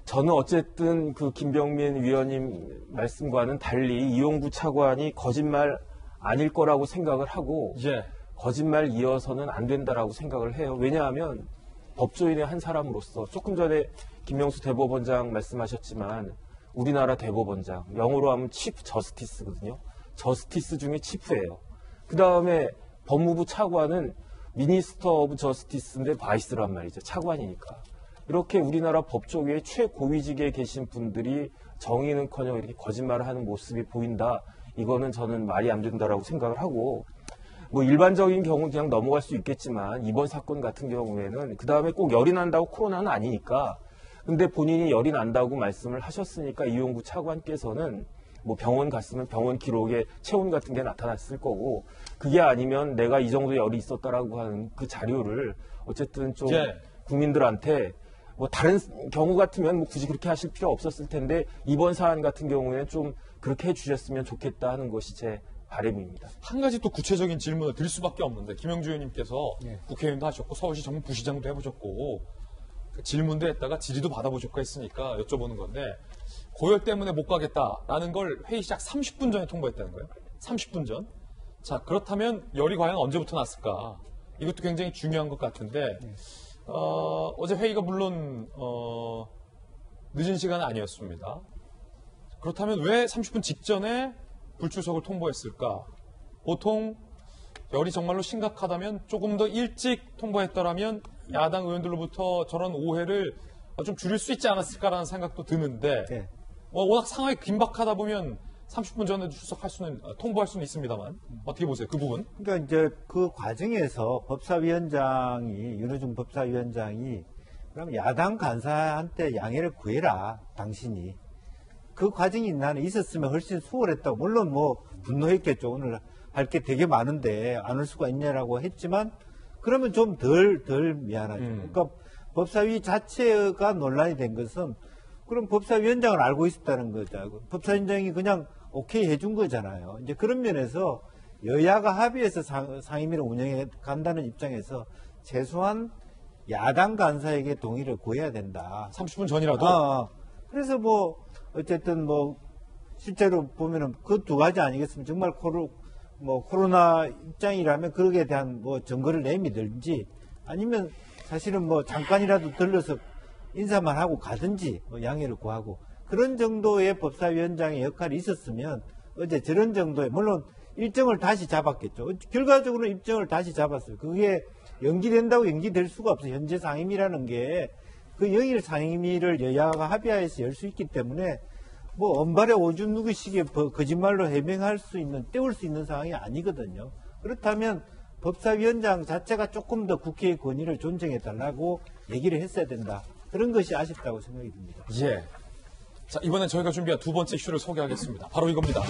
저는 어쨌든 그 김병민 위원님 말씀과는 달리 이용구 차관이 거짓말 아닐 거라고 생각을 하고 예. 거짓말 이어서는 안 된다라고 생각을 해요. 왜냐하면 법조인의 한 사람으로서 조금 전에 김명수 대법원장 말씀하셨지만 우리나라 대법원장 영어로 하면 치프 저스티스거든요. 저스티스 중에 치프예요. 그 다음에 법무부 차관은 미니스터 오브 저스티스인데 바이스란 말이죠. 차관이니까. 이렇게 우리나라 법조계의 최고위직에 계신 분들이 정의는커녕 이렇게 거짓말을 하는 모습이 보인다. 이거는 저는 말이 안 된다라고 생각을 하고 뭐 일반적인 경우는 그냥 넘어갈 수 있겠지만 이번 사건 같은 경우에는 그 다음에 꼭 열이 난다고 코로나는 아니니까 근데 본인이 열이 난다고 말씀을 하셨으니까 이용구 차관께서는 뭐 병원 갔으면 병원 기록에 체온 같은 게 나타났을 거고 그게 아니면 내가 이 정도 열이 있었다라고 하는 그 자료를 어쨌든 좀 예. 국민들한테 뭐 다른 경우 같으면 뭐 굳이 그렇게 하실 필요 없었을 텐데 이번 사안 같은 경우에는 좀 그렇게 해주셨으면 좋겠다 하는 것이 제 바람입니다. 한 가지 또 구체적인 질문을 드릴 수밖에 없는데 김영주 의원님께서 네. 국회의원도 하셨고 서울시 정무부시장도 해보셨고 질문도 했다가 질의도 받아보셨고 했으니까 여쭤보는 건데 고열 때문에 못 가겠다라는 걸 회의 시작 30분 전에 통보했다는 거예요. 30분 전. 자 그렇다면 열이 과연 언제부터 났을까? 이것도 굉장히 중요한 것 같은데 어제 회의가 물론 늦은 시간은 아니었습니다. 그렇다면 왜 30분 직전에 불출석을 통보했을까? 보통 열이 정말로 심각하다면 조금 더 일찍 통보했더라면 야당 의원들로부터 저런 오해를 좀 줄일 수 있지 않았을까라는 생각도 드는데 네. 워낙 상황이 긴박하다 보면 30분 전에 출석할 수는, 통보할 수는 있습니다만. 어떻게 보세요? 그 부분? 그러니까 이제 그 과정에서 윤호중 법사위원장이 그럼 야당 간사한테 양해를 구해라, 당신이. 그 과정이 나는 있었으면 훨씬 수월했다고. 물론 뭐 분노했겠죠. 오늘 할 게 되게 많은데 안 올 수가 있냐라고 했지만 그러면 좀 덜 미안하죠. 그러니까 법사위 자체가 논란이 된 것은 그럼 법사위원장을 알고 있었다는 거죠. 법사위원장이 그냥 오케이 해준 거잖아요. 이제 그런 면에서 여야가 합의해서 상임위를 운영해 간다는 입장에서 최소한 야당 간사에게 동의를 구해야 된다. 30분 전이라도? 그래서 뭐 어쨌든 뭐 실제로 보면은 그 두 가지 아니겠습니까? 정말 코로나 입장이라면 거기에 대한 뭐 증거를 내밀든지 아니면 사실은 뭐 잠깐이라도 들러서 인사만 하고 가든지 뭐 양해를 구하고 그런 정도의 법사위원장의 역할이 있었으면 어제 저런 정도의 물론 일정을 다시 잡았겠죠. 결과적으로 일정을 다시 잡았어요. 그게 연기된다고 연기될 수가 없어요. 현재 상임위라는 게 그 영일 상임위를 여야가 합의하에서 열 수 있기 때문에 뭐 언발에 오줌 누기식의 거짓말로 해명할 수 있는 때울 수 있는 상황이 아니거든요. 그렇다면 법사위원장 자체가 조금 더 국회의 권위를 존중해달라고 얘기를 했어야 된다. 그런 것이 아쉽다고 생각이 듭니다. 예. 자, 이번엔 저희가 준비한 두 번째 이슈를 소개하겠습니다. 바로 이겁니다.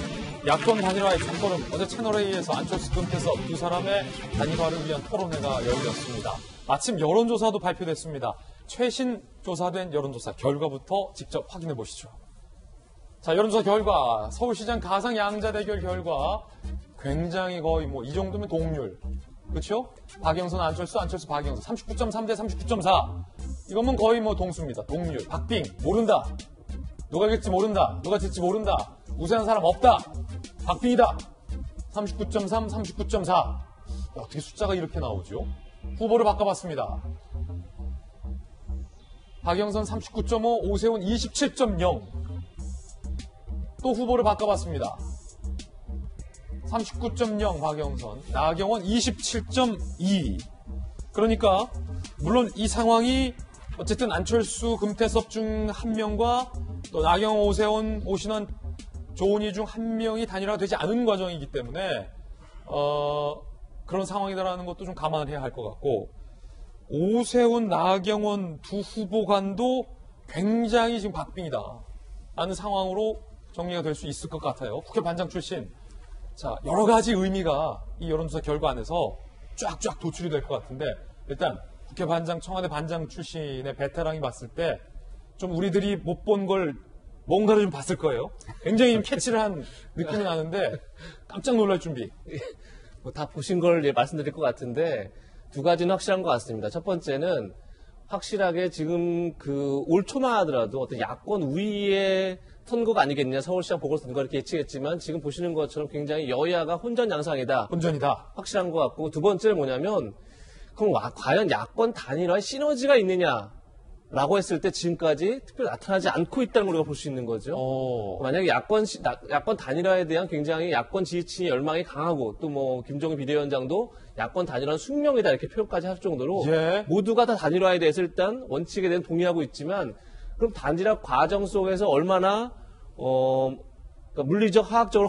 야권 단일화의 첫걸음. 어제 채널A에서 안철수 금태섭 두 사람의 단일화를 위한 토론회가 열렸습니다. 마침 여론조사도 발표됐습니다. 최신 조사된 여론조사 결과부터 직접 확인해 보시죠. 자, 여론조사 결과, 서울시장 가상 양자 대결 결과 굉장히 거의 뭐 이 정도면 동률. 그렇죠? 박영선, 안철수, 박영선 39.3 대 39.4. 이거면 거의 뭐 동수입니다. 동률. 박빙 모른다. 누가 이길지 모른다. 누가 질지 모른다. 우세한 사람 없다. 박빙이다. 39.3, 39.4. 어떻게 숫자가 이렇게 나오죠? 후보를 바꿔봤습니다. 박영선 39.5, 오세훈 27.0. 또 후보를 바꿔봤습니다. 39.0 박영선, 나경원 27.2. 그러니까 물론 이 상황이 어쨌든 안철수, 금태섭 중 한 명과 또 나경원, 오세훈, 오신원, 조은희 중 한 명이 단일화되지 않은 과정이기 때문에 그런 상황이다라는 것도 좀 감안해야 할 것 같고 오세훈, 나경원 두 후보 간도 굉장히 지금 박빙이다 라는 상황으로 정리가 될 수 있을 것 같아요. 국회 반장 출신. 자, 여러 가지 의미가 이 여론조사 결과 안에서 쫙쫙 도출이 될 것 같은데 일단 국회 반장, 청와대 반장 출신의 베테랑이 봤을 때 좀 우리들이 못 본 걸 뭔가를 좀 봤을 거예요. 굉장히 좀 캐치를 한 느낌이 나는데 깜짝 놀랄 준비. 뭐 다 보신 걸 말씀드릴 것 같은데 두 가지는 확실한 것 같습니다. 첫 번째는 확실하게 지금 올 초만 하더라도 어떤 야권 우위의 선거가 아니겠냐. 서울시장 보궐선거 이렇게 예측했지만 지금 보시는 것처럼 굉장히 여야가 혼전 양상이다. 혼전이다. 확실한 것 같고 두 번째는 뭐냐면 그럼 과연 야권 단일화에 시너지가 있느냐라고 했을 때 지금까지 특별히 나타나지 않고 있다는 걸 우리가 볼 수 있는 거죠. 만약에 야권 단일화에 대한 굉장히 야권 지지층의 열망이 강하고 또 뭐 김종인 비대위원장도 야권 단일화는 숙명이다 이렇게 표현까지 할 정도로 모두가 다 단일화에 대해서 일단 원칙에 대한 동의하고 있지만 그럼 단일화 과정 속에서 얼마나 그러니까 물리적, 화학적으로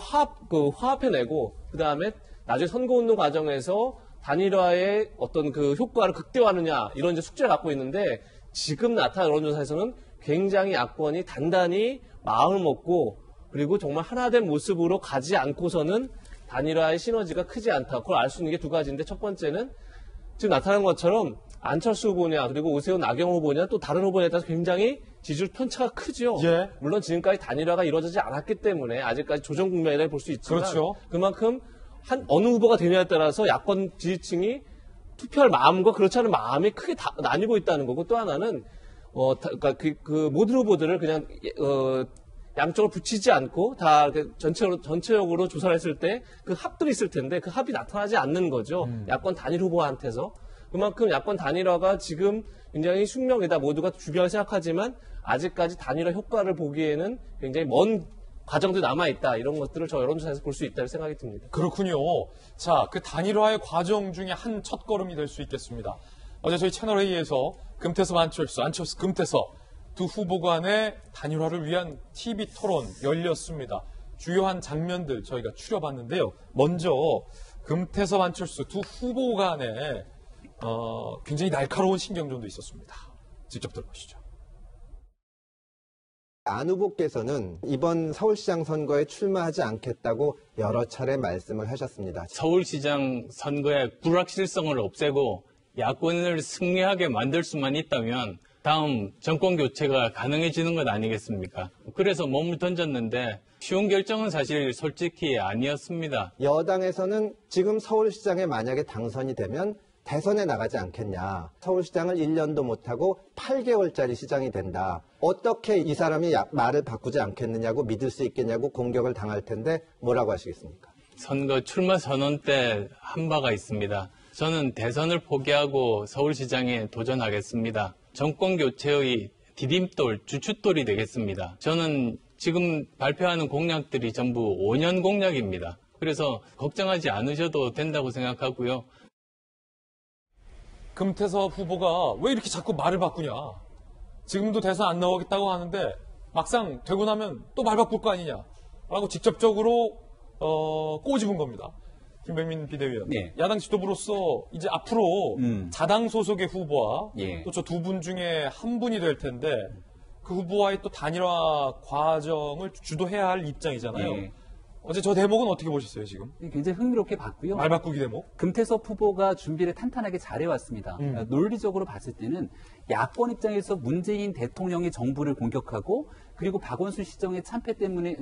화합해내고 그 다음에 나중에 선거운동 과정에서 단일화의 어떤 그 효과를 극대화하느냐 이런 이제 숙제를 갖고 있는데 지금 나타난 여론조사에서는 굉장히 야권이 단단히 마음을 먹고 그리고 정말 하나된 모습으로 가지 않고서는 단일화의 시너지가 크지 않다. 그걸 알 수 있는 게 두 가지인데 첫 번째는 지금 나타난 것처럼 안철수 후보냐 그리고 오세훈, 나경원 후보냐 또 다른 후보에 따라서 굉장히 지지율 편차가 크죠. 물론 지금까지 단일화가 이루어지지 않았기 때문에 아직까지 조정 국면이라고 볼 수 있지만 그만큼 어느 후보가 되냐에 따라서 야권 지지층이 투표할 마음과 그렇지 않은 마음이 크게 나뉘고 있다는 거고 또 하나는 그러니까 그 모든 후보들을 그냥 양쪽을 붙이지 않고 다 전체적으로 조사를 했을 때 그 합들이 있을 텐데 그 합이 나타나지 않는 거죠. 야권 단일 후보한테서. 그만큼 야권 단일화가 지금 굉장히 숙명이다. 모두가 중요하게 생각하지만 아직까지 단일화 효과를 보기에는 굉장히 먼 과정도 남아있다. 이런 것들을 저 여론조사에서 볼 수 있다고 생각이 듭니다. 그렇군요. 자, 그 단일화의 과정 중에 한 첫걸음이 될 수 있겠습니다. 어제 저희 채널A에서 금태섭, 안철수, 금태섭 두 후보 간의 단일화를 위한 TV 토론 열렸습니다. 주요한 장면들 저희가 추려봤는데요. 먼저 금태섭, 안철수 두 후보 간에 굉장히 날카로운 신경전도 있었습니다. 직접 들어보시죠. 안 후보께서는 이번 서울시장 선거에 출마하지 않겠다고 여러 차례 말씀을 하셨습니다. 서울시장 선거의 불확실성을 없애고 야권을 승리하게 만들 수만 있다면 다음 정권 교체가 가능해지는 것 아니겠습니까? 그래서 몸을 던졌는데 쉬운 결정은 사실 솔직히 아니었습니다. 여당에서는 지금 서울시장에 만약에 당선이 되면 대선에 나가지 않겠냐. 서울시장을 1년도 못하고 8개월짜리 시장이 된다. 어떻게 이 사람이 말을 바꾸지 않겠느냐고 믿을 수 있겠냐고 공격을 당할 텐데 뭐라고 하시겠습니까? 선거 출마 선언 때 한 바가 있습니다. 저는 대선을 포기하고 서울시장에 도전하겠습니다. 정권 교체의 디딤돌, 주춧돌이 되겠습니다. 저는 지금 발표하는 공약들이 전부 5년 공약입니다. 그래서 걱정하지 않으셔도 된다고 생각하고요. 금태섭 후보가 왜 이렇게 자꾸 말을 바꾸냐. 지금도 대선 안 나오겠다고 하는데 막상 되고 나면 또 말 바꿀 거 아니냐. 라고 직접적으로 꼬집은 겁니다. 김백민 비대위원. 네. 야당 지도부로서 이제 앞으로 자당 소속의 후보와 예. 또 저 두 분 중에 한 분이 될 텐데 그 후보와의 또 단일화 과정을 주도해야 할 입장이잖아요. 예. 어제 저 대목은 어떻게 보셨어요, 지금? 굉장히 흥미롭게 봤고요. 말 바꾸기 대목? 금태섭 후보가 준비를 탄탄하게 잘해왔습니다. 논리적으로 봤을 때는 야권 입장에서 문재인 대통령의 정부를 공격하고 그리고 박원순 시정의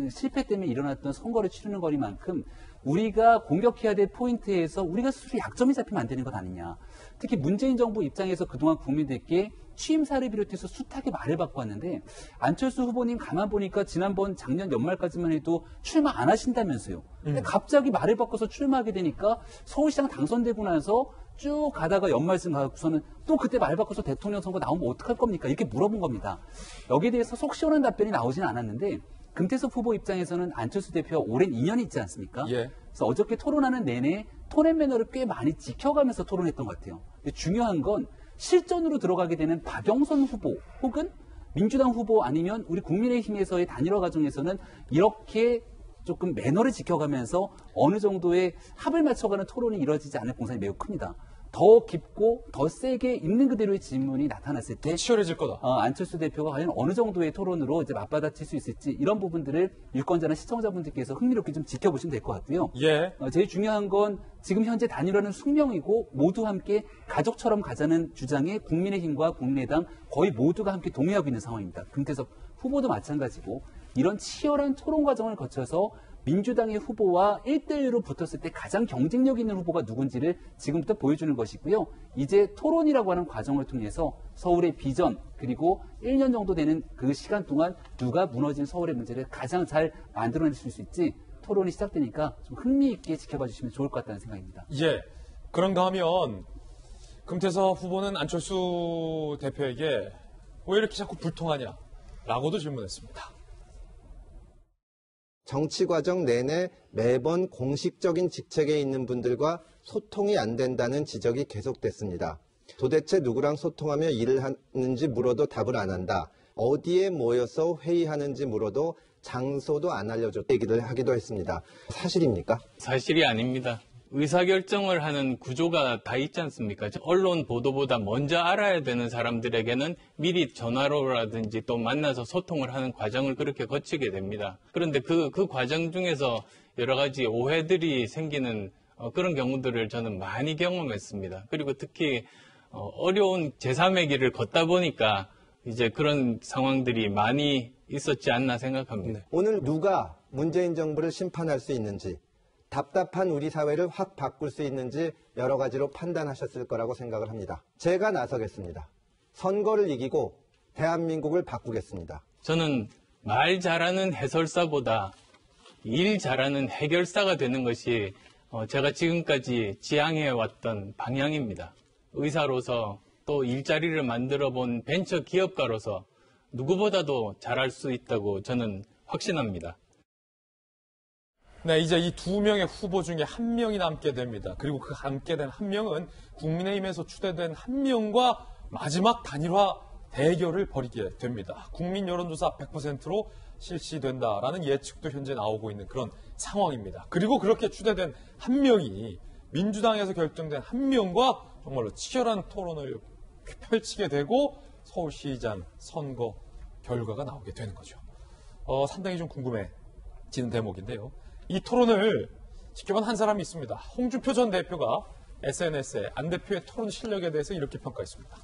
실패 때문에 일어났던 선거를 치르는 거리만큼 우리가 공격해야 될 포인트에서 우리가 스스로 약점이 잡히면 안 되는 것 아니냐. 특히 문재인 정부 입장에서 그동안 국민들께 취임사를 비롯해서 숱하게 말을 바꿔왔는데 안철수 후보님 가만 보니까 지난번 작년 연말까지만 해도 출마 안 하신다면서요. 근데 갑자기 말을 바꿔서 출마하게 되니까 서울시장 당선되고 나서 쭉 가다가 연말쯤 가고서는 또 그때 말 바꿔서 대통령 선거 나오면 어떡할 겁니까? 이렇게 물어본 겁니다. 여기에 대해서 속 시원한 답변이 나오지는 않았는데 금태섭 후보 입장에서는 안철수 대표와 오랜 인연이 있지 않습니까? 예. 그래서 어저께 토론하는 내내 톤앤 매너를 꽤 많이 지켜가면서 토론했던 것 같아요. 근데 중요한 건 실전으로 들어가게 되는 박영선 후보 혹은 민주당 후보 아니면 우리 국민의힘에서의 단일화 과정에서는 이렇게 조금 매너를 지켜가면서 어느 정도의 합을 맞춰가는 토론이 이루어지지 않을 공산이 매우 큽니다. 더 깊고 더 세게 있는 그대로의 질문이 나타났을 때 치열해질 거다. 안철수 대표가 과연 어느 정도의 토론으로 이제 맞받아칠 수 있을지 이런 부분들을 유권자나 시청자분들께서 흥미롭게 좀 지켜보시면 될 것 같고요. 예. 제일 중요한 건 지금 현재 단일화는 숙명이고 모두 함께 가족처럼 가자는 주장에 국민의힘과 국민의당 거의 모두가 함께 동의하고 있는 상황입니다. 금태섭 후보도 마찬가지고 이런 치열한 토론 과정을 거쳐서 민주당의 후보와 1대1로 붙었을 때 가장 경쟁력 있는 후보가 누군지를 지금부터 보여주는 것이고요. 이제 토론이라고 하는 과정을 통해서 서울의 비전 그리고 1년 정도 되는 그 시간 동안 누가 무너진 서울의 문제를 가장 잘 만들어낼 수 있을지 토론이 시작되니까 좀 흥미있게 지켜봐 주시면 좋을 것 같다는 생각입니다. 예. 그런가 하면 금태섭 후보는 안철수 대표에게 왜 이렇게 자꾸 불통하냐 라고도 질문했습니다. 정치 과정 내내 매번 공식적인 직책에 있는 분들과 소통이 안 된다는 지적이 계속됐습니다. 도대체 누구랑 소통하며 일을 하는지 물어도 답을 안 한다. 어디에 모여서 회의하는지 물어도 장소도 안 알려줬다 얘기를 하기도 했습니다. 사실입니까? 사실이 아닙니다. 의사결정을 하는 구조가 다 있지 않습니까? 언론 보도보다 먼저 알아야 되는 사람들에게는 미리 전화로라든지 또 만나서 소통을 하는 과정을 그렇게 거치게 됩니다. 그런데 그 과정 중에서 여러 가지 오해들이 생기는 그런 경우들을 저는 많이 경험했습니다. 그리고 특히 어려운 제3의 길을 걷다 보니까 이제 그런 상황들이 많이 있었지 않나 생각합니다. 오늘 누가 문재인 정부를 심판할 수 있는지 답답한 우리 사회를 확 바꿀 수 있는지 여러 가지로 판단하셨을 거라고 생각을 합니다. 제가 나서겠습니다. 선거를 이기고 대한민국을 바꾸겠습니다. 저는 말 잘하는 해설사보다 일 잘하는 해결사가 되는 것이 제가 지금까지 지향해왔던 방향입니다. 의사로서 또 일자리를 만들어 본 벤처 기업가로서 누구보다도 잘할 수 있다고 저는 확신합니다. 네, 이제 이 두 명의 후보 중에 한 명이 남게 됩니다. 그리고 그 남게 된 한 명은 국민의힘에서 추대된 한 명과 마지막 단일화 대결을 벌이게 됩니다. 국민 여론조사 100%로 실시된다라는 예측도 현재 나오고 있는 그런 상황입니다. 그리고 그렇게 추대된 한 명이 민주당에서 결정된 한 명과 정말로 치열한 토론을 펼치게 되고 서울시장 선거 결과가 나오게 되는 거죠. 상당히 좀 궁금해지는 대목인데요. 이 토론을 지켜본 한 사람이 있습니다. 홍준표 전 대표가 SNS에 안 대표의 토론 실력에 대해서 이렇게 평가했습니다.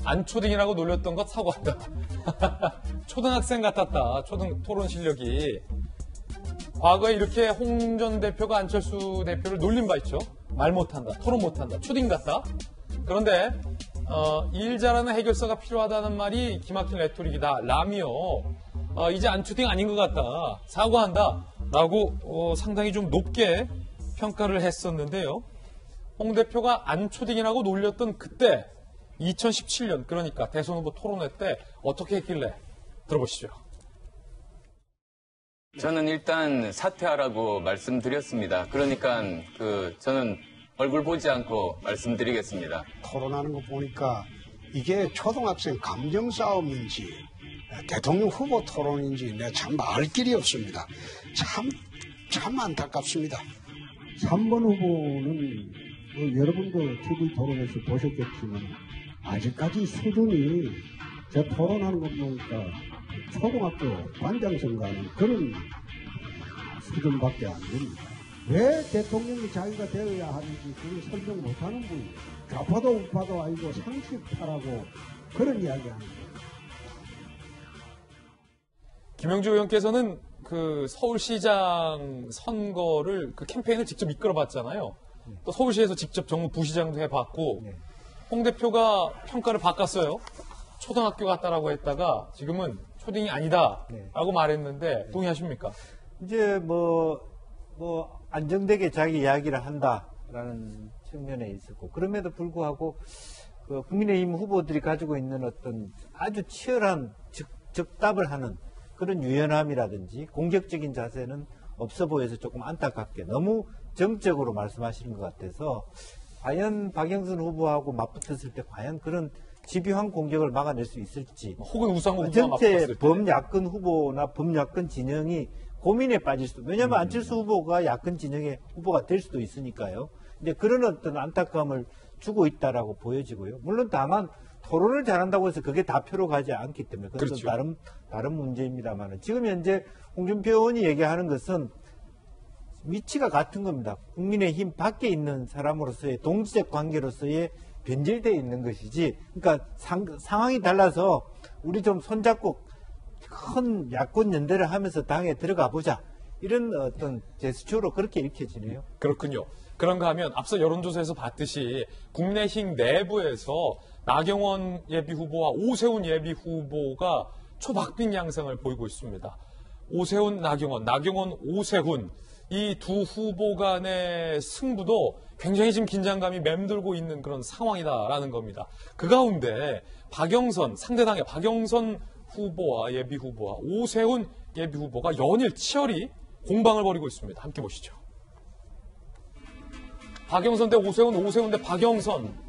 안초딩이라고 놀렸던 것 사과한다. 초등학생 같았다. 토론 실력이. 과거에 이렇게 홍 전 대표가 안철수 대표를 놀린 바 있죠. 말 못한다. 토론 못한다. 초딩 같다. 그런데 일 잘하는 해결사가 필요하다는 말이 기막힌 레토릭이다. 라며 이제 안초딩 아닌 것 같다. 사과한다. 라고 상당히 좀 높게 평가를 했었는데요. 홍 대표가 안초딩이라고 놀렸던 그때 2017년 그러니까 대선 후보 토론회 때 어떻게 했길래 들어보시죠. 저는 일단 사퇴하라고 말씀드렸습니다. 그러니까 저는 얼굴 보지 않고 말씀드리겠습니다. 토론하는 거 보니까 이게 초등학생 감정 싸움인지 대통령 후보 토론인지 내가 참 알 길이 없습니다. 참 안타깝습니다. 3번 후보는 여러분도 TV 토론에서 보셨겠지만 아직까지 수준이 저 토론하는 거 보니까 초등학교 반장선거하는 그런 수준밖에 안 됩니다. 왜 대통령이 자기가 되어야 하는지 그걸 설명 못하는 분이 좌파도 우파도 아니고 상식파라고 그런 이야기하는 거예요. 김영주 의원께서는 그 서울시장 선거를 그 캠페인을 직접 이끌어봤잖아요. 또 서울시에서 직접 정무 부시장도 해봤고 홍 대표가 평가를 바꿨어요. 초등학교 같다라고 했다가 지금은 초딩이 아니다라고 말했는데 동의하십니까? 이제 뭐 안정되게 자기 이야기를 한다라는 측면에 있었고 그럼에도 불구하고 그 국민의힘 후보들이 가지고 있는 어떤 아주 치열한 즉답을 하는 그런 유연함이라든지 공격적인 자세는 없어 보여서 조금 안타깝게 너무 정적으로 말씀하시는 것 같아서 과연 박영선 후보하고 맞붙었을 때 과연 그런 집요한 공격을 막아낼 수 있을지 혹은 우상호 후보가 전체 맞붙었을 때 범야권 후보나 범야권 진영이 고민에 빠질 수도 왜냐하면 안철수 후보가 야권 진영의 후보가 될 수도 있으니까요. 이제 그런 어떤 안타까움을 주고 있다라고 보여지고요. 물론 다만 토론을 잘한다고 해서 그게 다 표로 가지 않기 때문에 그건 그렇죠. 다른 문제입니다만 지금 현재 홍준표 의원이 얘기하는 것은 위치가 같은 겁니다. 국민의힘 밖에 있는 사람으로서의 동지적 관계로서의 변질되어 있는 것이지 그러니까 상황이 달라서 우리 좀 손잡고 큰 야권 연대를 하면서 당에 들어가 보자 이런 어떤 제스처로 그렇게 읽혀지네요. 그렇군요. 그런가 하면 앞서 여론조사에서 봤듯이 국민의힘 내부에서 나경원 예비후보와 오세훈 예비후보가 초박빙 양상을 보이고 있습니다. 오세훈, 나경원, 오세훈 이 두 후보 간의 승부도 굉장히 지금 긴장감이 맴돌고 있는 그런 상황이다라는 겁니다. 그 가운데 상대당의 박영선 후보와 예비후보와 오세훈 예비후보가 연일 치열히 공방을 벌이고 있습니다. 함께 보시죠. 박영선 대 오세훈 대 박영선.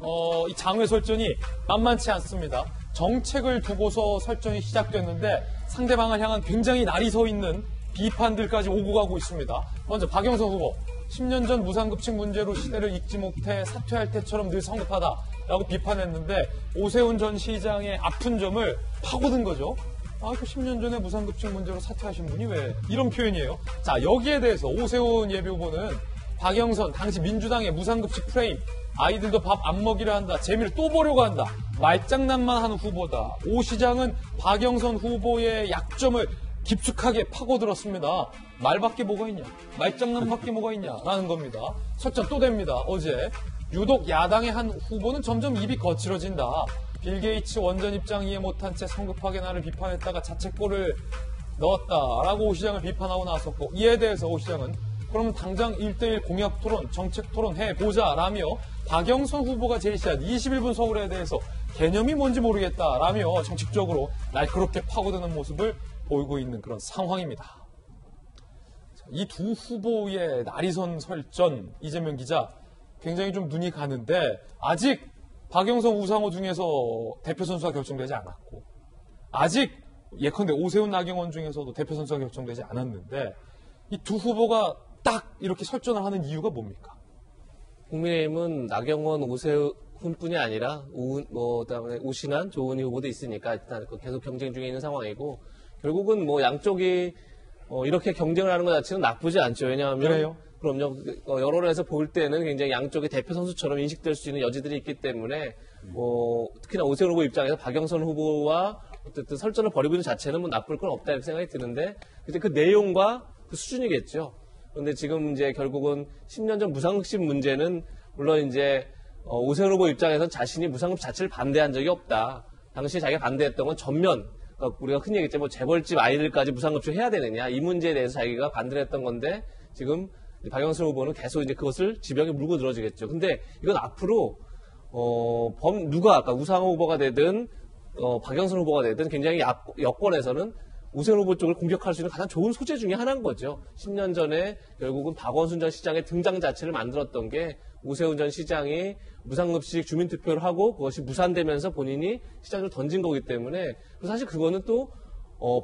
이 장외 설전이 만만치 않습니다. 정책을 두고서 설전이 시작됐는데 상대방을 향한 굉장히 날이 서 있는 비판들까지 오고 가고 있습니다. 먼저 박영선 후보. 10년 전 무상급식 문제로 시대를 읽지 못해 사퇴할 때처럼 늘 성급하다라고 비판했는데 오세훈 전 시장의 아픈 점을 파고든 거죠. 그 10년 전에 무상급식 문제로 사퇴하신 분이 왜 이런 표현이에요. 자, 여기에 대해서 오세훈 예비후보는 박영선 당시 민주당의 무상급식 프레임 아이들도 밥 안 먹이려 한다. 재미를 또 보려고 한다. 말장난만 하는 후보다. 오 시장은 박영선 후보의 약점을 깊숙하게 파고들었습니다. 말밖에 뭐가 있냐. 말장난밖에 뭐가 있냐라는 겁니다. 설전 또 됩니다. 어제 유독 야당의 한 후보는 점점 입이 거칠어진다. 빌 게이츠 원전 입장 이해 못한 채 성급하게 나를 비판했다가 자책골을 넣었다라고 오 시장을 비판하고 나섰고 이에 대해서 오 시장은 그러면 당장 1대1 공약 토론, 정책 토론 해보자라며 박영선 후보가 제시한 21분 서울에 대해서 개념이 뭔지 모르겠다라며 정책적으로 날카롭게 파고드는 모습을 보이고 있는 그런 상황입니다. 이 두 후보의 날이선 설전, 이재명 기자 굉장히 좀 눈이 가는데 아직 박영선, 우상호 중에서 대표 선수가 결정되지 않았고 아직 예컨대 오세훈, 나경원 중에서도 대표 선수가 결정되지 않았는데 이 두 후보가 딱 이렇게 설전을 하는 이유가 뭡니까? 국민의힘은 나경원, 오세훈뿐이 아니라 그다음에 우신환, 조은희 후보도 있으니까 일단 계속 경쟁 중에 있는 상황이고 결국은 뭐 양쪽이 이렇게 경쟁을 하는 것 자체는 나쁘지 않죠. 왜냐하면 그래요? 그럼요. 여론에서 볼 때는 굉장히 양쪽의 대표 선수처럼 인식될 수 있는 여지들이 있기 때문에 특히나 오세훈 후보 입장에서 박영선 후보와 어쨌든 설전을 벌이고 있는 자체는 뭐 나쁠 건 없다 이렇게 생각이 드는데 이제 그 내용과 그 수준이겠죠. 그런데 지금 이제 결국은 10년 전 무상급식 문제는 물론 이제 오세훈 후보 입장에서는 자신이 무상급식 자체를 반대한 적이 없다. 당시에 자기가 반대했던 건 전면 우리가 흔히 얘기했죠. 뭐 재벌집 아이들까지 무상급식 해야 되느냐 이 문제에 대해서 자기가 반대를 했던 건데 지금 박영선 후보는 계속 이제 그것을 지병에 물고 늘어지겠죠. 근데 이건 앞으로 누가 아까 우상호 후보가 되든 박영선 후보가 되든 굉장히 여권에서는 오세훈 후보 쪽을 공격할 수 있는 가장 좋은 소재 중에 하나인 거죠. 10년 전에 결국은 박원순 전 시장의 등장 자체를 만들었던 게 오세훈 전 시장이 무상급식 주민투표를 하고 그것이 무산되면서 본인이 시장을 던진 거기 때문에 사실 그거는 또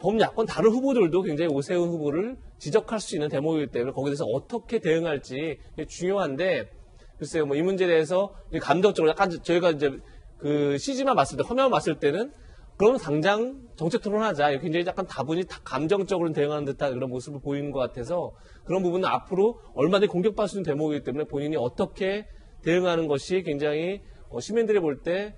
범야권 다른 후보들도 굉장히 오세훈 후보를 지적할 수 있는 대목이기 때문에 거기에 대해서 어떻게 대응할지 중요한데 글쎄요, 뭐 이 문제에 대해서 감정적으로 약간 저희가 이제 그 CG만 봤을 때, 화면만 봤을 때는 그러면 당장 정책 토론하자. 굉장히 약간 다분히 감정적으로 대응하는 듯한 그런 모습을 보이는 것 같아서 그런 부분은 앞으로 얼마든지 공격받을 수 있는 대목이기 때문에 본인이 어떻게 대응하는 것이 굉장히 시민들이 볼 때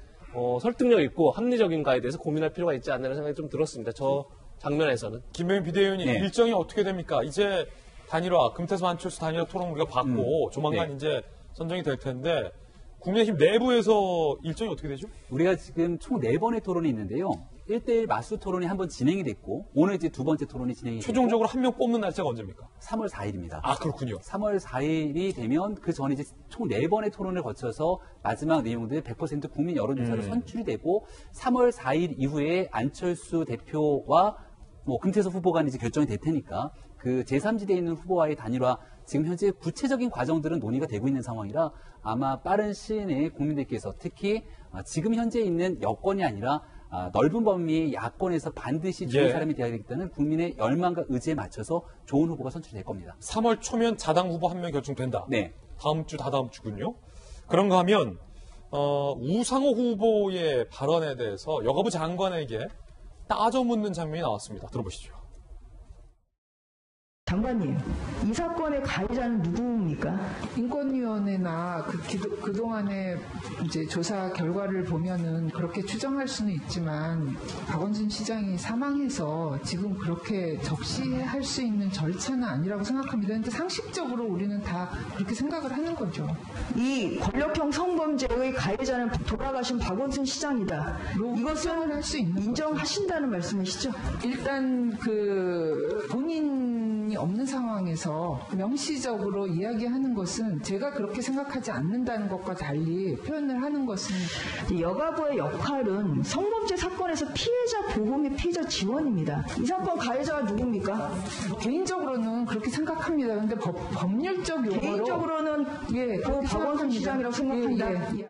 설득력 있고 합리적인가에 대해서 고민할 필요가 있지 않나라는 생각이 좀 들었습니다. 저 장면에서는. 김병인 비대위원님 일정이 어떻게 됩니까? 이제 단일화, 금태섭 안철수 단일화 토론 우리가 받고 조만간 이제 선정이 될 텐데 국민의힘 내부에서 일정이 어떻게 되죠? 우리가 지금 총 4번의 토론이 있는데요. 1대1 맞수 토론이 한 번 진행이 됐고 오늘 이제 두 번째 토론이 진행이 됐고 최종적으로 한 명 뽑는 날짜가 언제입니까? 3월 4일입니다. 아, 그렇군요. 3월 4일이 되면 그 전에 이제 총 4번의 토론을 거쳐서 마지막 내용들 100% 국민 여론조사로 선출이 되고 3월 4일 이후에 안철수 대표와 뭐 금태섭 후보가 이제 결정이 될 테니까 그 제3지대에 있는 후보와의 단일화 지금 현재 구체적인 과정들은 논의가 되고 있는 상황이라 아마 빠른 시일 내에 국민들께서 특히 지금 현재 있는 여권이 아니라 넓은 범위의 야권에서 반드시 좋은 사람이 되어야 되기 때문에 국민의 열망과 의지에 맞춰서 좋은 후보가 선출될 겁니다. 3월 초면 자당 후보 한 명 결정된다. 네. 다음 주, 다다음 주군요. 그런가 하면 우상호 후보의 발언에 대해서 여가부 장관에게 따져 묻는 장면이 나왔습니다. 들어보시죠. 장관님, 이 사건의 가해자는 누구입니까? 인권위원회나 그동안의 이제 조사 결과를 보면은 그렇게 추정할 수는 있지만 박원순 시장이 사망해서 지금 그렇게 적시할 수 있는 절차는 아니라고 생각합니다. 근데 상식적으로 우리는 다 그렇게 생각을 하는 거죠. 이 권력형 성범죄의 가해자는 돌아가신 박원순 시장이다. 이것은 할 수 있는 인정하신다는 말씀이시죠? 일단 본인이 없는 상황에서 명시적으로 이야기하는 것은 제가 그렇게 생각하지 않는다는 것과 달리 표현을 하는 것은 여가부의 역할은 성범죄 사건에서 피해자 보호 및 피해자 지원입니다. 이 사건 가해자가 누굽니까? 개인적으로는 그렇게 생각합니다. 그런데 법률적 용어로 개인적으로는 박원순 시장이라고 생각합니다.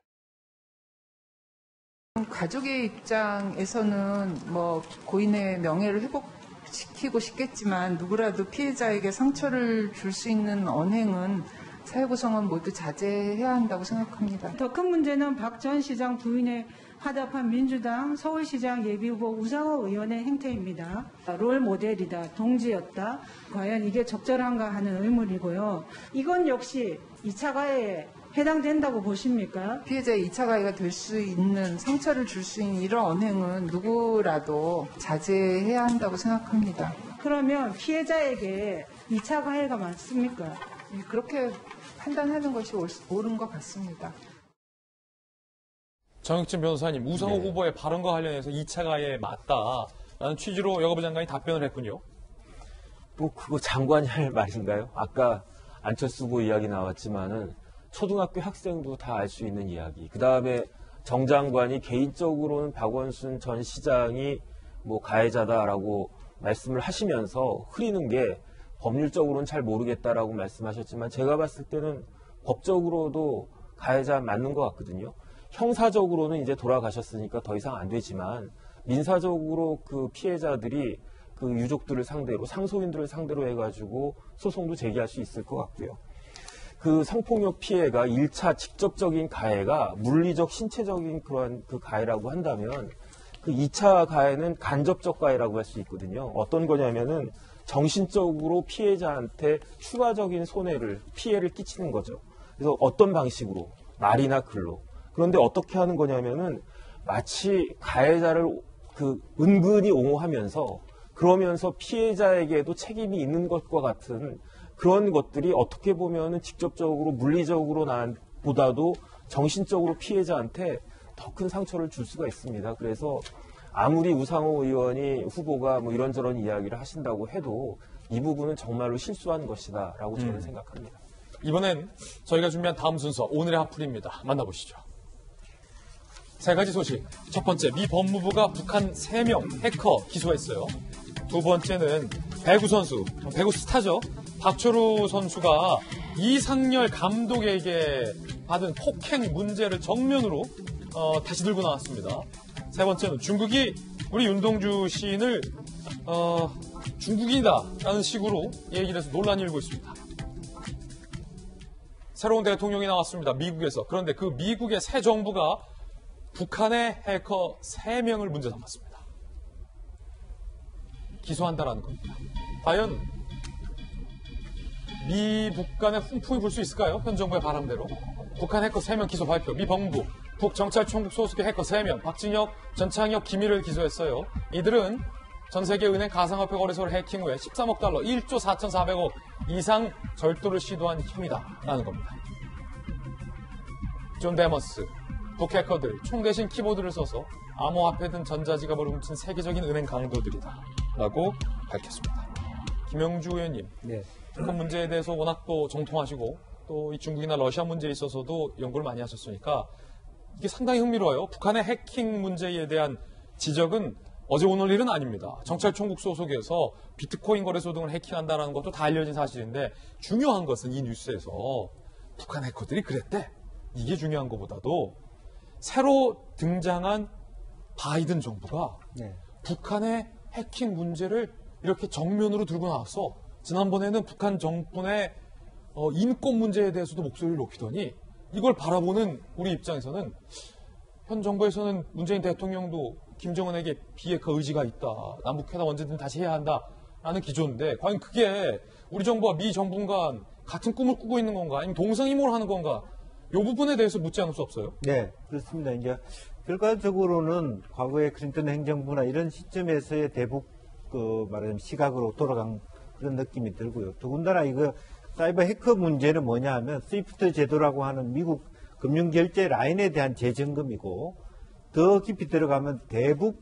가족의 입장에서는 뭐 고인의 명예를 회복시키고 싶겠지만 누구라도 피해자에게 상처를 줄 수 있는 언행은 사회 구성원 모두 자제해야 한다고 생각합니다. 더 큰 문제는 박 전 시장 부인의 화답한 민주당 서울시장 예비후보 우상호 의원의 행태입니다. 롤 모델이다, 동지였다. 과연 이게 적절한가 하는 의문이고요. 이건 역시 2차 가해에 해당된다고 보십니까? 피해자의 2차 가해가 될 수 있는 상처를 줄 수 있는 이런 언행은 누구라도 자제해야 한다고 생각합니다. 그러면 피해자에게 2차 가해가 맞습니까? 그렇게 판단하는 것이 옳은 것 같습니다. 정혁진 변호사님, 우상호 후보의 발언과 관련해서 2차 가해에 맞다라는 취지로 여가부 장관이 답변을 했군요. 뭐 그거 장관이 할 말인가요? 아까 안철수 후보 이야기 나왔지만은 초등학교 학생도 다 알 수 있는 이야기. 그 다음에 정 장관이 개인적으로는 박원순 전 시장이 뭐 가해자다라고 말씀을 하시면서 흐리는 게 법률적으로는 잘 모르겠다라고 말씀하셨지만 제가 봤을 때는 법적으로도 가해자 맞는 것 같거든요. 형사적으로는 이제 돌아가셨으니까 더 이상 안 되지만 민사적으로 그 피해자들이 그 유족들을 상대로 상소인들을 상대로 해가지고 소송도 제기할 수 있을 것 같고요. 그 성폭력 피해가 1차 직접적인 가해가 물리적 신체적인 그러한 그 가해라고 한다면 그 2차 가해는 간접적 가해라고 할 수 있거든요. 어떤 거냐면은 정신적으로 피해자한테 추가적인 손해를 피해를 끼치는 거죠. 그래서 어떤 방식으로 말이나 글로. 그런데 어떻게 하는 거냐면은 마치 가해자를 그 은근히 옹호하면서 그러면서 피해자에게도 책임이 있는 것과 같은 그런 것들이 어떻게 보면은 직접적으로 물리적으로 보다도 정신적으로 피해자한테 더 큰 상처를 줄 수가 있습니다. 그래서 아무리 우상호 의원이 후보가 뭐 이런저런 이야기를 하신다고 해도 이 부분은 정말로 실수한 것이다라고 저는 생각합니다. 이번엔 저희가 준비한 다음 순서 오늘의 핫플입니다. 만나보시죠. 세 가지 소식. 첫 번째, 미 법무부가 북한 3명 해커 기소했어요. 두 번째는 배구 선수, 배구 스타죠. 박철우 선수가 이상열 감독에게 받은 폭행 문제를 정면으로 다시 들고 나왔습니다. 세 번째는 중국이 우리 윤동주 시인을 중국인이다라는 식으로 얘기를 해서 논란이 일고 있습니다. 새로운 대통령이 나왔습니다. 미국에서. 그런데 그 미국의 새 정부가 북한의 해커 3명을 문제 삼았습니다. 기소한다라는 겁니다. 과연 미북 간의 훈풍이 불 수 있을까요? 현 정부의 바람대로. 북한 해커 3명 기소 발표. 미 법무부 북경찰총국 소속의 해커 3명 박진혁, 전창혁, 김일을 기소했어요. 이들은 전 세계 은행 가상화폐 거래소를 해킹 후에 13억 달러, 1조 4,400억 이상 절도를 시도한 혐의다라는 겁니다. 존 데머스, 북해커들 총 대신 키보드를 써서 암호화폐 등 전자지갑을 훔친 세계적인 은행 강도들이다라고 밝혔습니다. 김영주 의원님, 북한 문제에 대해서 워낙 또 정통하시고 또 이 중국이나 러시아 문제에 있어서도 연구를 많이 하셨으니까 이게 상당히 흥미로워요. 북한의 해킹 문제에 대한 지적은 어제 오늘 일은 아닙니다. 경찰총국 소속에서 비트코인 거래소 등을 해킹한다는 것도 다 알려진 사실인데 중요한 것은 이 뉴스에서 북한 해커들이 그랬대. 이게 중요한 것보다도 새로 등장한 바이든 정부가 북한의 해킹 문제를 이렇게 정면으로 들고 나와서 지난번에는 북한 정권의 인권 문제에 대해서도 목소리를 높이더니 이걸 바라보는 우리 입장에서는 현 정부에서는 문재인 대통령도 김정은에게 비핵화 의지가 있다. 남북회담 언제든 다시 해야 한다라는 기조인데 과연 그게 우리 정부와 미 정부가 같은 꿈을 꾸고 있는 건가 아니면 동성이몽을 하는 건가 이 부분에 대해서 묻지 않을 수 없어요. 네, 그렇습니다. 이제 결과적으로는 과거의 클린턴 행정부나 이런 시점에서의 대북 말하자면 시각으로 돌아간 그런 느낌이 들고요. 더군다나 이거 사이버 해커 문제는 뭐냐 하면 스위프트 제도라고 하는 미국 금융결제 라인에 대한 재점검이고 더 깊이 들어가면 대북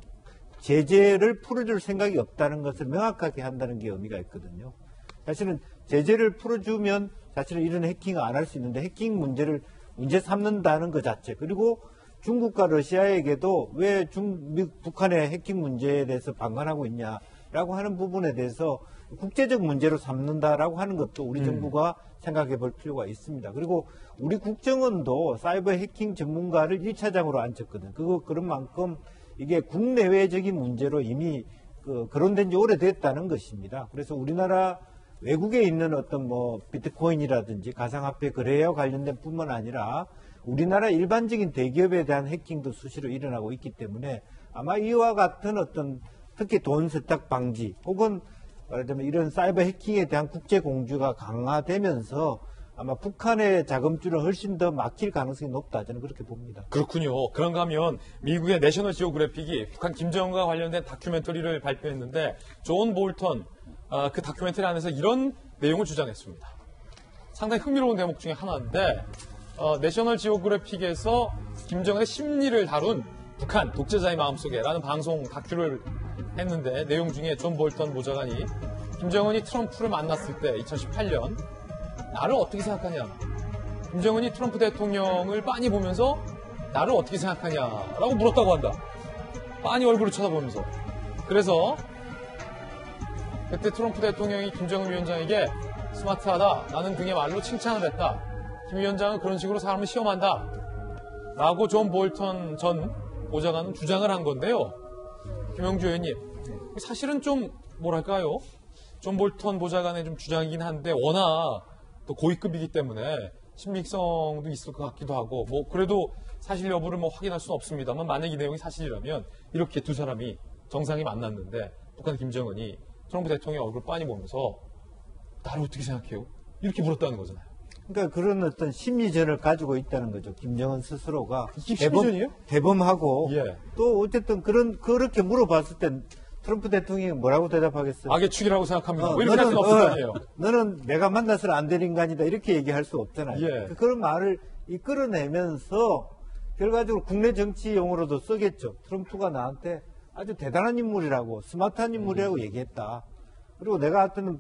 제재를 풀어줄 생각이 없다는 것을 명확하게 한다는 게 의미가 있거든요. 사실은 제재를 풀어주면 사실은 이런 해킹을 안 할 수 있는데 해킹 문제를 문제 삼는다는 것 자체 그리고 중국과 러시아에게도 왜 북한의 해킹 문제에 대해서 방관하고 있냐라고 하는 부분에 대해서 국제적 문제로 삼는다라고 하는 것도 우리 정부가 생각해 볼 필요가 있습니다. 그리고 우리 국정원도 사이버 해킹 전문가를 1차장으로 앉혔거든. 그런 만큼 이게 국내외적인 문제로 이미 거론된 지 오래됐다는 것입니다. 그래서 우리나라 외국에 있는 어떤 비트코인이라든지 가상화폐 거래와 관련된 뿐만 아니라 우리나라 일반적인 대기업에 대한 해킹도 수시로 일어나고 있기 때문에 아마 이와 같은 어떤 특히 돈 세탁 방지 혹은 말하자면 이런 사이버 해킹에 대한 국제 공조가 강화되면서 아마 북한의 자금줄은 훨씬 더 막힐 가능성이 높다 저는 그렇게 봅니다. 그렇군요. 그런가 하면 미국의 내셔널 지오그래픽이 북한 김정은과 관련된 다큐멘터리를 발표했는데 존 볼턴 그 다큐멘터리 안에서 이런 내용을 주장했습니다. 상당히 흥미로운 대목 중에 하나인데 내셔널 지오그래픽에서 김정은의 심리를 다룬 북한 독재자의 마음속에라는 방송 다큐를 했는데 내용 중에 존 볼턴 보좌관이 김정은이 트럼프를 만났을 때 2018년 나를 어떻게 생각하냐 김정은이 트럼프 대통령을 빤히 보면서 나를 어떻게 생각하냐라고 물었다고 한다. 빤히 얼굴을 쳐다보면서 그래서 그때 트럼프 대통령이 김정은 위원장에게 스마트하다 나는 등의 말로 칭찬을 했다. 김 위원장은 그런 식으로 사람을 시험한다 라고 존 볼턴 전 보좌관은 주장을 한 건데요. 김영주 의원님, 사실은 좀 뭐랄까요? 존 볼턴 보좌관의 좀 주장이긴 한데 워낙 또 고위급이기 때문에 신빙성도 있을 것 같기도 하고 뭐 그래도 사실 여부를 뭐 확인할 수는 없습니다만 만약 이 내용이 사실이라면 이렇게 두 사람이 정상이 만났는데 북한 김정은이 트럼프 대통령의 얼굴 빤히 보면서 나를 어떻게 생각해요? 이렇게 물었다는 거잖아요. 그러니까 그런 어떤 심리전을 가지고 있다는 거죠. 김정은 스스로가 심리전이에요? 대범하고 예. 또 어쨌든 그렇게 물어봤을 땐 트럼프 대통령이 뭐라고 대답하겠어요? 악의 축이라고 생각합니다. 왜 이렇게 할 수는 없을 거 아니에요? 너는 내가 만나서는 안 될 인간이다 이렇게 얘기할 수 없잖아요. 예. 그런 말을 이끌어내면서 결과적으로 국내 정치용으로도 쓰겠죠. 트럼프가 나한테 아주 대단한 인물이라고 스마트한 인물이라고 얘기했다. 그리고 내가 하여튼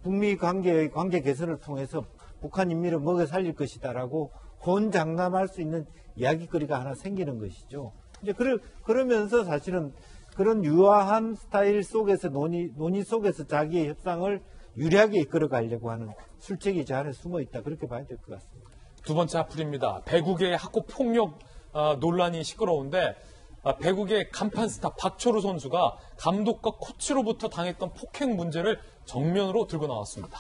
북미 관계 개선을 통해서 북한 인민을 먹여 살릴 것이다라고 혼장담할 수 있는 이야기거리가 하나 생기는 것이죠. 이제 그러면서 사실은 그런 유화한 스타일 속에서 논의 속에서 자기의 협상을 유리하게 이끌어 가려고 하는 술책이 저 안에 숨어 있다. 그렇게 봐야 될 것 같습니다. 두 번째 하풀입니다. 배국의 학교 폭력 논란이 시끄러운데 배국의 간판 스타 박철우 선수가 감독과 코치로부터 당했던 폭행 문제를 정면으로 들고 나왔습니다.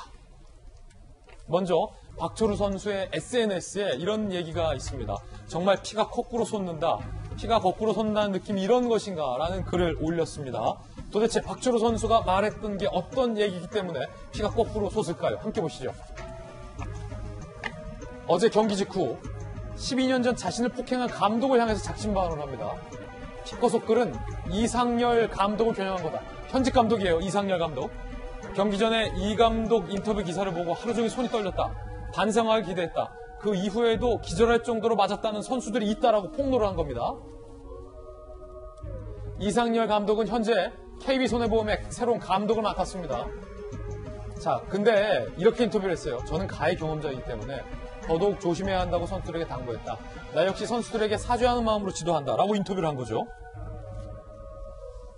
먼저 박철우 선수의 SNS에 이런 얘기가 있습니다. 정말 피가 거꾸로 솟는다. 피가 거꾸로 솟는다는 느낌이 이런 것인가 라는 글을 올렸습니다. 도대체 박철우 선수가 말했던 게 어떤 얘기이기 때문에 피가 거꾸로 솟을까요? 함께 보시죠. 어제 경기 직후 12년 전 자신을 폭행한 감독을 향해서 작심발언을 합니다. 피커소 글은 이상열 감독을 겨냥한 거다. 현직 감독이에요. 이상열 감독. 경기 전에 이 감독 인터뷰 기사를 보고 하루 종일 손이 떨렸다. 반성하길 기대했다. 그 이후에도 기절할 정도로 맞았다는 선수들이 있다라고 폭로를 한 겁니다. 이상열 감독은 현재 KB손해보험의 새로운 감독을 맡았습니다. 자, 근데 이렇게 인터뷰를 했어요. 저는 가해 경험자이기 때문에 더더욱 조심해야 한다고 선수들에게 당부했다. 나 역시 선수들에게 사죄하는 마음으로 지도한다. 라고 인터뷰를 한 거죠.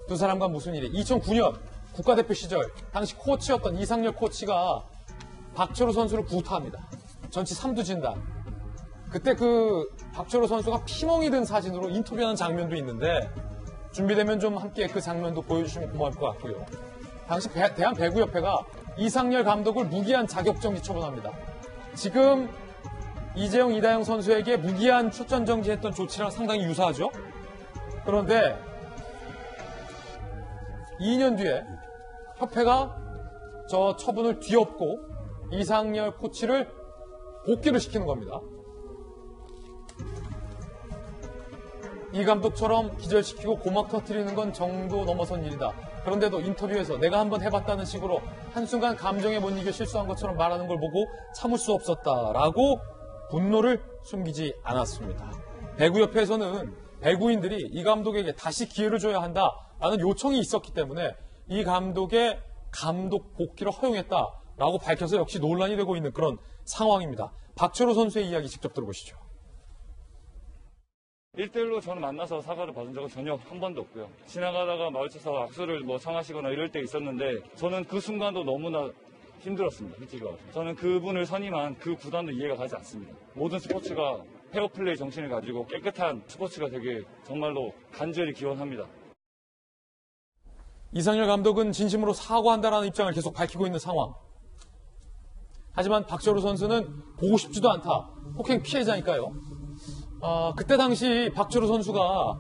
두 사람과 무슨 일이? 2009년 국가대표 시절 당시 코치였던 이상열 코치가 박철우 선수를 구타합니다. 전치 3두 진단. 그때 그 박철우 선수가 피멍이 든 사진으로 인터뷰하는 장면도 있는데 준비되면 좀 함께 그 장면도 보여주시면 고마울 것 같고요. 당시 대한배구협회가 이상열 감독을 무기한 자격정지 처분합니다. 지금 이재용, 이다영 선수에게 무기한 출전 정지했던 조치랑 상당히 유사하죠. 그런데 2년 뒤에 협회가 저 처분을 뒤엎고 이상열 코치를 복귀를 시키는 겁니다. 이 감독처럼 기절시키고 고막 터뜨리는 건 정도 넘어선 일이다. 그런데도 인터뷰에서 내가 한번 해봤다는 식으로 한순간 감정에 못 이겨 실수한 것처럼 말하는 걸 보고 참을 수 없었다라고 분노를 숨기지 않았습니다. 배구협회에서는 배구인들이 이 감독에게 다시 기회를 줘야 한다라는 요청이 있었기 때문에 이 감독의 감독 복귀를 허용했다라고 밝혀서 역시 논란이 되고 있는 그런 상황입니다. 박철우 선수의 이야기 직접 들어보시죠. 1대1로 저는 만나서 사과를 받은 적은 전혀 한 번도 없고요. 지나가다가 마주쳐서 악수를 청하시거나 이럴 때 있었는데 저는 그 순간도 너무나 힘들었습니다. 솔직히 말해서. 저는 그분을 선임한 그 구단도 이해가 가지 않습니다. 모든 스포츠가 페어플레이 정신을 가지고 깨끗한 스포츠가 되길 정말로 간절히 기원합니다. 이상열 감독은 진심으로 사과한다라는 입장을 계속 밝히고 있는 상황. 하지만 박철우 선수는 보고 싶지도 않다. 폭행 피해자니까요. 그때 당시 박철우 선수가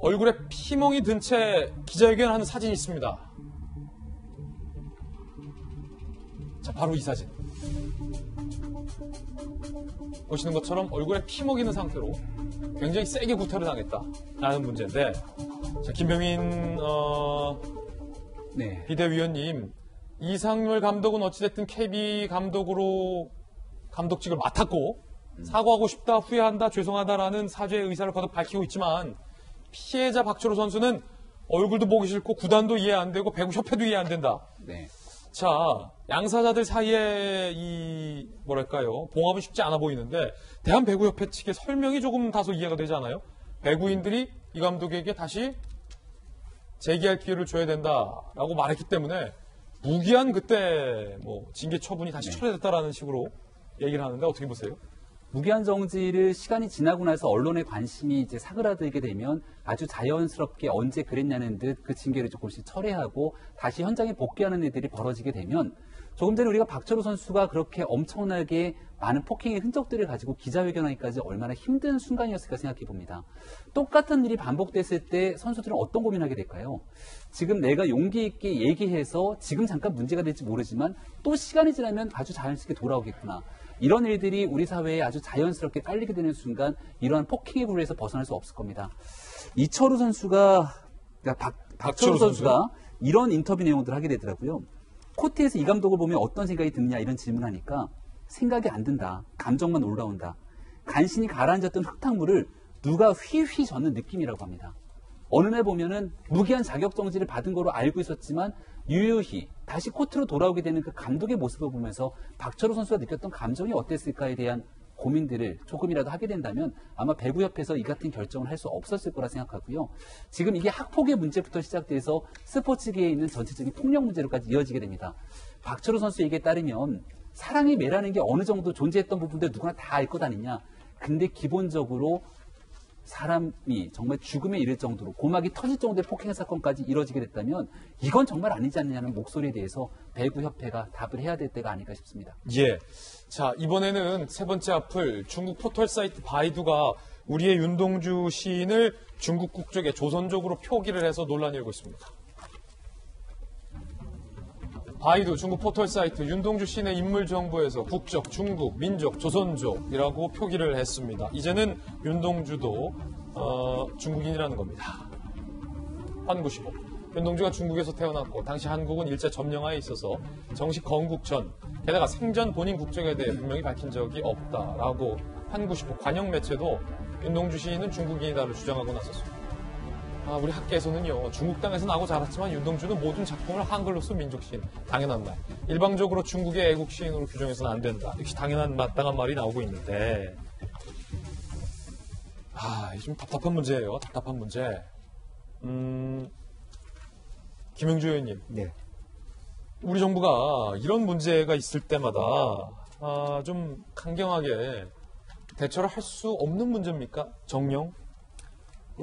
얼굴에 피멍이 든 채 기자회견하는 사진이 있습니다. 자, 바로 이 사진. 보시는 것처럼 얼굴에 피먹이는 상태로 굉장히 세게 구타를 당했다라는 문제인데, 자, 김병민 비대위원님, 이상열 감독은 어찌됐든 KB 감독으로 감독직을 맡았고 사과하고 싶다, 후회한다, 죄송하다라는 사죄의 의사를 거듭 밝히고 있지만 피해자 박철우 선수는 얼굴도 보기 싫고 구단도 이해 안 되고 배구협회도 이해 안 된다. 네. 자, 양사자들 사이에 이 뭐랄까요, 봉합은 쉽지 않아 보이는데 대한배구협회 측의 설명이 조금 다소 이해가 되지 않아요? 배구인들이 이 감독에게 다시 재기할 기회를 줘야 된다라고 말했기 때문에 무기한 그때 뭐 징계 처분이 다시 철회됐다라는 식으로 얘기를 하는데 어떻게 보세요? 무기한 정지를 시간이 지나고 나서 언론의 관심이 이제 사그라들게 되면 아주 자연스럽게 언제 그랬냐는 듯 그 징계를 조금씩 철회하고 다시 현장에 복귀하는 일들이 벌어지게 되면 조금 전에 우리가 박철호 선수가 그렇게 엄청나게 많은 폭행의 흔적들을 가지고 기자회견하기까지 얼마나 힘든 순간이었을까 생각해 봅니다. 똑같은 일이 반복됐을 때 선수들은 어떤 고민하게 될까요? 지금 내가 용기 있게 얘기해서 지금 잠깐 문제가 될지 모르지만 또 시간이 지나면 아주 자연스럽게 돌아오겠구나. 이런 일들이 우리 사회에 아주 자연스럽게 깔리게 되는 순간 이러한 폭행의 굴레에서 벗어날 수 없을 겁니다. 이철우 선수가, 그러니까 박철호 선수가 이런 인터뷰 내용들을 하게 되더라고요. 코트에서 이 감독을 보면 어떤 생각이 드느냐 이런 질문하니까 생각이 안 든다. 감정만 올라온다. 간신히 가라앉았던 흙탕물을 누가 휘휘 젓는 느낌이라고 합니다. 어느 날 보면은 무기한 자격정지를 받은 거로 알고 있었지만 유유히 다시 코트로 돌아오게 되는 그 감독의 모습을 보면서 박철호 선수가 느꼈던 감정이 어땠을까에 대한 고민들을 조금이라도 하게 된다면 아마 배구협회에서 이 같은 결정을 할 수 없었을 거라 생각하고요. 지금 이게 학폭의 문제부터 시작돼서 스포츠계에 있는 전체적인 폭력 문제로까지 이어지게 됩니다. 박철호 선수 얘기에 따르면 사랑이 매라는 게 어느 정도 존재했던 부분들 누구나 다 알 것 아니냐. 근데 기본적으로 사람이 정말 죽음에 이를 정도로 고막이 터질 정도의 폭행 사건까지 이뤄지게 됐다면 이건 정말 아니지 않느냐는 목소리에 대해서 배구협회가 답을 해야 될 때가 아닐까 싶습니다. 예. 자, 이번에는 세 번째 앞을 중국 포털 사이트 바이두가 우리의 윤동주 시인을 중국 국적에 조선족으로 표기를 해서 논란이 일고 있습니다. 바이두 중국 포털 사이트 윤동주 시인의 인물 정보에서 국적, 중국, 민족, 조선족이라고 표기를 했습니다. 이제는 윤동주도 중국인이라는 겁니다. 환구시보. 윤동주가 중국에서 태어났고 당시 한국은 일제 점령하에 있어서 정식 건국 전 게다가 생전 본인 국적에 대해 분명히 밝힌 적이 없다라고 환구시보 관영 매체도 윤동주 시인은 중국인이다를 주장하고 나섰습니다. 우리 학계에서는요, 중국 땅에서 나고 자랐지만 윤동주는 모든 작품을 한글로 쓴 민족시인. 당연한 말. 일방적으로 중국의 애국시인으로 규정해서는 안 된다. 역시 당연한 마땅한 말이 나오고 있는데, 좀 답답한 문제예요. 답답한 문제. 김영주 의원님. 네. 우리 정부가 이런 문제가 있을 때마다 좀 강경하게 대처를 할 수 없는 문제입니까? 정령?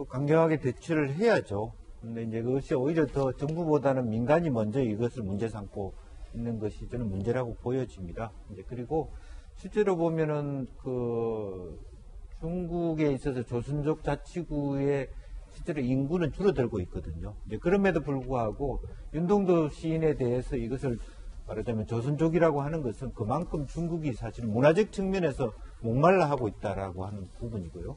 강경하게 대처를 해야죠. 근데 이제 그것이 오히려 더 정부보다는 민간이 먼저 이것을 문제 삼고 있는 것이 저는 문제라고 보여집니다. 이제 그리고 실제로 보면은 그 중국에 있어서 조선족 자치구의 실제로 인구는 줄어들고 있거든요. 이제 그럼에도 불구하고 윤동주 시인에 대해서 이것을 말하자면 조선족이라고 하는 것은 그만큼 중국이 사실 문화적 측면에서 목말라 하고 있다라고 하는 부분이고요.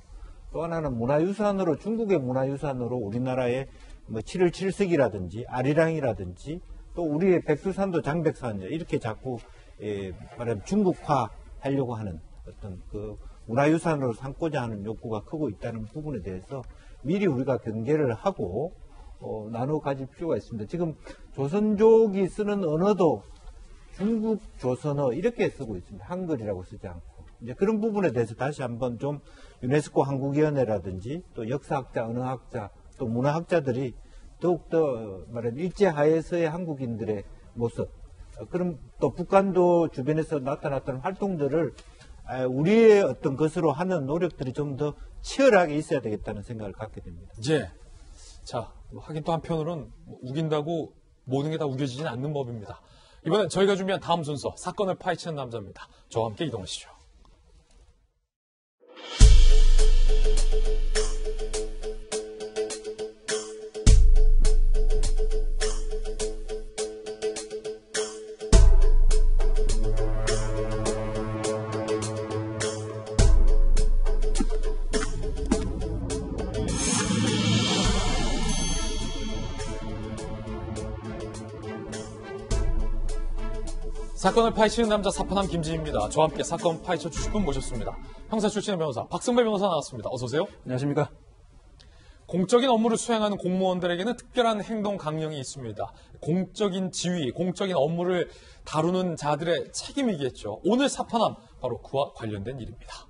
또 하나는 문화유산으로, 중국의 문화유산으로 우리나라의 뭐 7월 7석이라든지 아리랑이라든지 또 우리의 백두산도 장백산 이렇게 자꾸 말하면 중국화 하려고 하는 어떤 그 문화유산으로 삼고자 하는 욕구가 크고 있다는 부분에 대해서 미리 우리가 경계를 하고 나눠 가질 필요가 있습니다. 지금 조선족이 쓰는 언어도 중국 조선어 이렇게 쓰고 있습니다. 한글이라고 쓰지 않고. 이제 그런 부분에 대해서 다시 한번 좀 유네스코 한국위원회라든지 또 역사학자, 언어학자, 또 문화학자들이 더욱더 말하면 일제하에서의 한국인들의 모습, 그럼 또 북한도 주변에서 나타났던 활동들을 우리의 어떤 것으로 하는 노력들이 좀 더 치열하게 있어야 되겠다는 생각을 갖게 됩니다. 예. 자, 하긴 또 한편으로는 우긴다고 모든 게 다 우겨지진 않는 법입니다. 이번엔 저희가 준비한 다음 순서, 사건을 파헤치는 남자입니다. 저와 함께 이동하시죠. 사건을 파헤치는 남자 사파남 김지희입니다. 저와 함께 사건 파헤쳐 주실 분 모셨습니다. 형사 출신의 변호사 박승배 변호사 나왔습니다. 어서 오세요. 안녕하십니까. 공적인 업무를 수행하는 공무원들에게는 특별한 행동 강령이 있습니다. 공적인 지위, 공적인 업무를 다루는 자들의 책임이겠죠. 오늘 사파남 바로 그와 관련된 일입니다.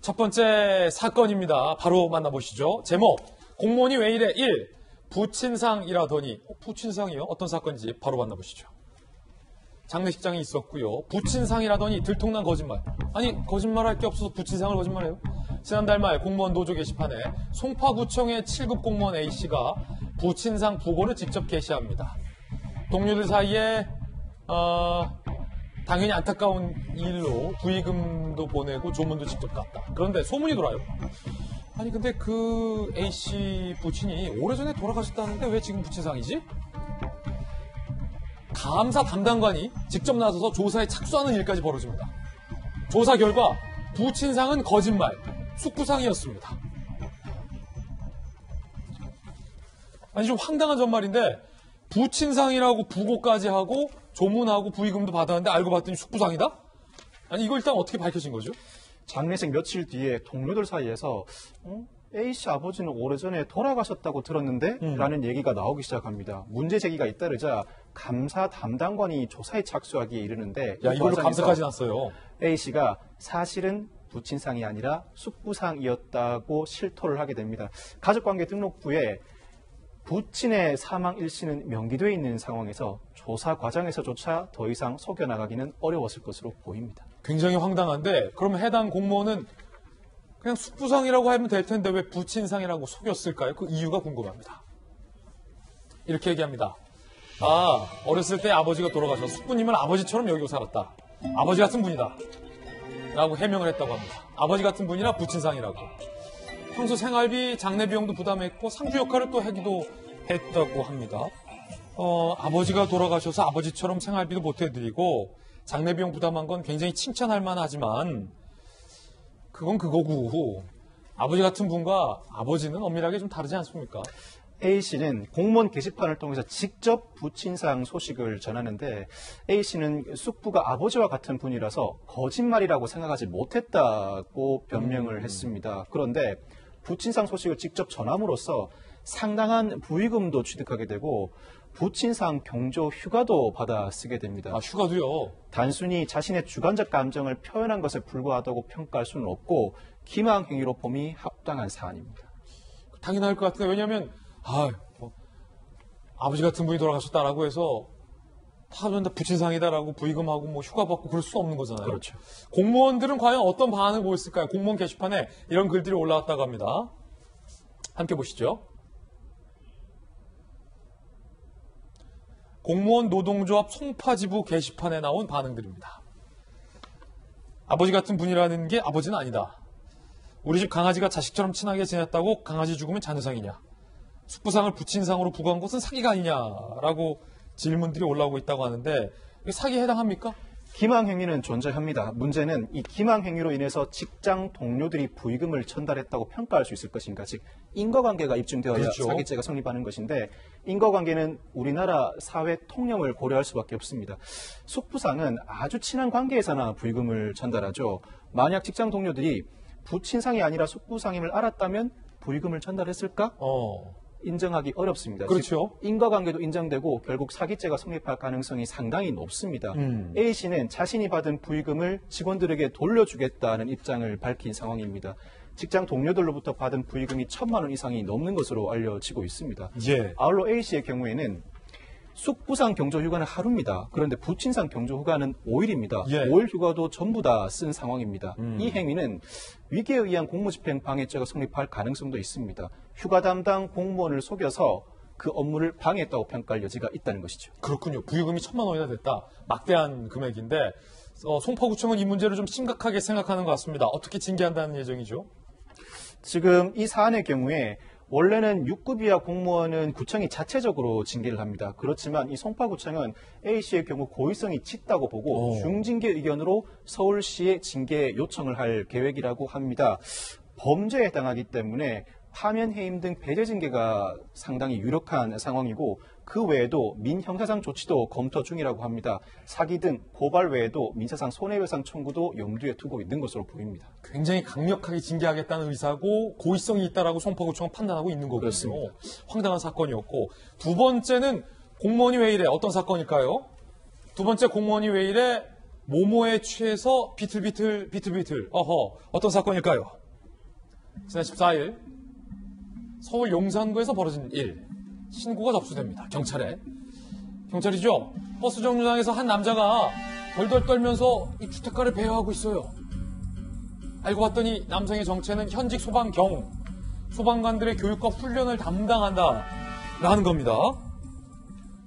첫 번째 사건입니다. 바로 만나보시죠. 제목, 공무원이 왜 이래 1. 부친상이라더니, 부친상이요? 어떤 사건인지 바로 만나보시죠. 장례식장이 있었고요. 부친상이라더니 들통난 거짓말. 아니, 거짓말할 게 없어서 부친상을 거짓말해요? 지난달 말 공무원 노조 게시판에 송파구청의 7급 공무원 A씨가 부친상 부고를 직접 게시합니다. 동료들 사이에 당연히 안타까운 일로 부의금도 보내고 조문도 직접 갔다. 그런데 소문이 돌아요. 아니 근데 그 A씨 부친이 오래전에 돌아가셨다는데 왜 지금 부친상이지? 감사 담당관이 직접 나서서 조사에 착수하는 일까지 벌어집니다. 조사 결과 부친상은 거짓말, 숙부상이었습니다. 아니 좀 황당한 전말인데 부친상이라고 부고까지 하고 조문하고 부의금도 받았는데 알고 봤더니 숙부상이다? 아니 이거 일단 어떻게 밝혀진 거죠? 장례식 며칠 뒤에 동료들 사이에서 A씨 아버지는 오래전에 돌아가셨다고 들었는데? 라는 얘기가 나오기 시작합니다. 문제 제기가 잇따르자 감사 담당관이 조사에 착수하기에 이르는데 야 이걸로 감사까지 났어요. A씨가 사실은 부친상이 아니라 숙부상이었다고 실토를 하게 됩니다. 가족관계 등록부에 부친의 사망 일시는 명기되어 있는 상황에서 조사 과정에서조차 더 이상 속여나가기는 어려웠을 것으로 보입니다. 굉장히 황당한데 그러면 해당 공무원은 그냥 숙부상이라고 하면 될 텐데 왜 부친상이라고 속였을까요? 그 이유가 궁금합니다. 이렇게 얘기합니다. 아, 어렸을 때 아버지가 돌아가셔서 숙부님은 아버지처럼 여기고 살았다. 아버지 같은 분이다. 라고 해명을 했다고 합니다. 아버지 같은 분이라 부친상이라고. 평소 생활비, 장례 비용도 부담했고 상주 역할을 또 하기도 했다고 합니다. 아버지가 돌아가셔서 아버지처럼 생활비도 못 해드리고 장례 비용 부담한 건 굉장히 칭찬할 만하지만 그건 그거고 아버지 같은 분과 아버지는 엄밀하게 좀 다르지 않습니까? A씨는 공무원 게시판을 통해서 직접 부친상 소식을 전하는데 A씨는 숙부가 아버지와 같은 분이라서 거짓말이라고 생각하지 못했다고 변명을 했습니다. 그런데 부친상 소식을 직접 전함으로써 상당한 부의금도 취득하게 되고 부친상 경조 휴가도 받아 쓰게 됩니다. 아, 휴가도요? 단순히 자신의 주관적 감정을 표현한 것에 불과하다고 평가할 수는 없고 기망행위로 봄이 합당한 사안입니다. 당연할 것 같은데 왜냐하면 아버지 같은 분이 돌아가셨다라고 해서 다 부친상이다라고 부의금하고 뭐 휴가 받고 그럴 수 없는 거잖아요. 그렇죠. 공무원들은 과연 어떤 반응을 보였을까요? 공무원 게시판에 이런 글들이 올라왔다고 합니다. 함께 보시죠. 공무원 노동조합 송파지부 게시판에 나온 반응들입니다. 아버지 같은 분이라는 게 아버지는 아니다. 우리 집 강아지가 자식처럼 친하게 지냈다고 강아지 죽으면 자녀상이냐. 숙부상을 부친상으로 부과한 것은 사기가 아니냐라고 질문들이 올라오고 있다고 하는데 사기에 해당합니까? 기망행위는 존재합니다. 문제는 이 기망행위로 인해서 직장 동료들이 부의금을 전달했다고 평가할 수 있을 것인가. 즉 인과관계가 입증되어야 그렇죠. 사기죄가 성립하는 것인데 인과관계는 우리나라 사회 통념을 고려할 수밖에 없습니다. 숙부상은 아주 친한 관계에서나 부의금을 전달하죠. 만약 직장 동료들이 부친상이 아니라 숙부상임을 알았다면 부의금을 전달했을까? 인정하기 어렵습니다. 그렇죠. 즉, 인과관계도 인정되고 결국 사기죄가 성립할 가능성이 상당히 높습니다. A씨는 자신이 받은 부의금을 직원들에게 돌려주겠다는 입장을 밝힌 상황입니다. 직장 동료들로부터 받은 부의금이 1,000만 원 이상이 넘는 것으로 알려지고 있습니다. 예. 아울러 A씨의 경우에는 숙부상 경조휴가는 하루입니다. 그런데 부친상 경조휴가는 5일입니다. 예. 5일 휴가도 전부 다 쓴 상황입니다. 이 행위는 위계에 의한 공무집행 방해죄가 성립할 가능성도 있습니다. 휴가 담당 공무원을 속여서 그 업무를 방해했다고 평가할 여지가 있다는 것이죠. 그렇군요. 부의금이 1,000만 원이나 됐다. 막대한 금액인데 송파구청은 이 문제를 좀 심각하게 생각하는 것 같습니다. 어떻게 징계한다는 예정이죠? 지금 이 사안의 경우에 원래는 6급 이하 공무원은 구청이 자체적으로 징계를 합니다. 그렇지만 이 송파구청은 A씨의 경우 고의성이 짙다고 보고 중징계 의견으로 서울시에 징계 요청을 할 계획이라고 합니다. 범죄에 해당하기 때문에 파면 해임 등 배제 징계가 상당히 유력한 상황이고 그 외에도 민형사상 조치도 검토 중이라고 합니다. 사기 등 고발 외에도 민사상 손해배상 청구도 염두에 두고 있는 것으로 보입니다. 굉장히 강력하게 징계하겠다는 의사고 고의성이 있다라고 송파구청은 판단하고 있는 거거든요. 그렇습니다. 황당한 사건이었고 두 번째는 공무원이 왜 이래? 어떤 사건일까요? 두 번째 공무원이 왜 이래? 모모에 취해서 비틀비틀. 어허, 어떤 사건일까요? 지난 14일 서울 용산구에서 벌어진 일. 신고가 접수됩니다. 경찰이죠. 버스 정류장에서 한 남자가 덜덜 떨면서 이 주택가를 배회하고 있어요. 알고 봤더니 남성의 정체는 현직 소방관들의 교육과 훈련을 담당한다라는 겁니다.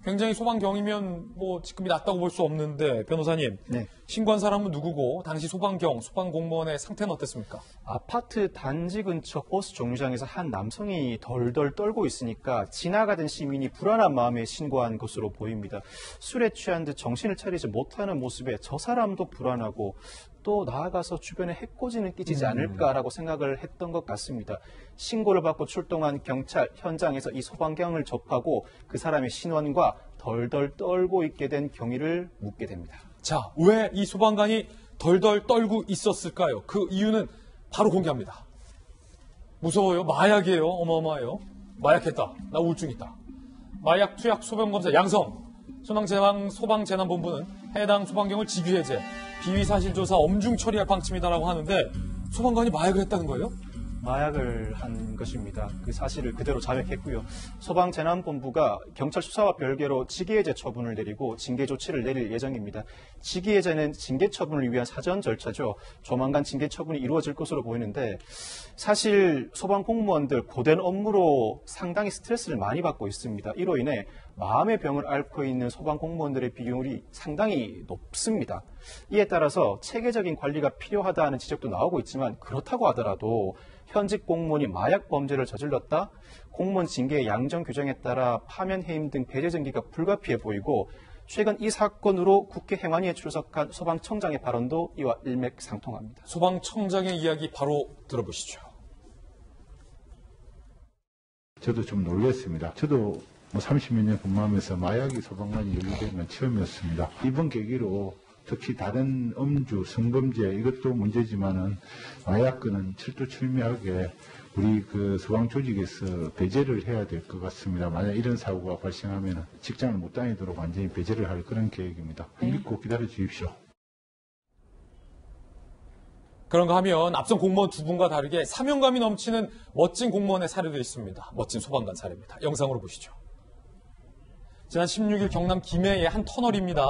굉장히 소방경이면 뭐 직급이 낮다고 볼 수 없는데 변호사님, 네. 신고한 사람은 누구고 당시 소방공무원의 상태는 어땠습니까? 아파트 단지 근처 버스 정류장에서 한 남성이 덜덜 떨고 있으니까 지나가던 시민이 불안한 마음에 신고한 것으로 보입니다. 술에 취한 듯 정신을 차리지 못하는 모습에 저 사람도 불안하고 또 나아가서 주변에 해코지는 끼치지 않을까라고 생각을 했던 것 같습니다. 신고를 받고 출동한 경찰 현장에서 이 소방경을 접하고 그 사람의 신원과 덜덜 떨고 있게 된 경위를 묻게 됩니다. 자, 왜 이 소방관이 덜덜 떨고 있었을까요? 그 이유는 바로 공개합니다. 무서워요. 마약이에요. 어마어마해요. 마약했다. 나 우울증 있다. 마약 투약 소변검사 양성. 소방재난본부는 해당 소방경을 직위해제, 비위사실조사 엄중 처리할 방침이다라고 하는데 소방관이 마약을 했다는 거예요? 마약을 한 것입니다. 그 사실을 그대로 자백했고요. 소방재난본부가 경찰 수사와 별개로 직위해제 처분을 내리고 징계 조치를 내릴 예정입니다. 직위해제는 징계 처분을 위한 사전 절차죠. 조만간 징계 처분이 이루어질 것으로 보이는데 사실 소방 공무원들 고된 업무로 상당히 스트레스를 많이 받고 있습니다. 이로 인해 마음의 병을 앓고 있는 소방 공무원들의 비율이 상당히 높습니다. 이에 따라서 체계적인 관리가 필요하다는 지적도 나오고 있지만 그렇다고 하더라도 현직 공무원이 마약 범죄를 저질렀다, 공무원 징계의 양정 규정에 따라 파면 해임 등 배제 전개가 불가피해 보이고 최근 이 사건으로 국회 행안위에 출석한 소방청장의 발언도 이와 일맥상통합니다. 소방청장의 이야기 바로 들어보시죠. 저도 좀 놀랐습니다. 저도 30여 년 근무하면서 마약이 소방관이 연루된 건 처음이었습니다. 이번 계기로 특히 다른 음주, 성범죄 이것도 문제지만은 마약건은 철두철미하게 우리 그 소방 조직에서 배제를 해야 될 것 같습니다. 만약 이런 사고가 발생하면 직장을 못 다니도록 완전히 배제를 할 그런 계획입니다. 믿고 기다려 주십시오. 그런가 하면 앞선 공무원 두 분과 다르게 사명감이 넘치는 멋진 공무원의 사례도 있습니다. 멋진 소방관 사례입니다. 영상으로 보시죠. 지난 16일 경남 김해의 한 터널입니다.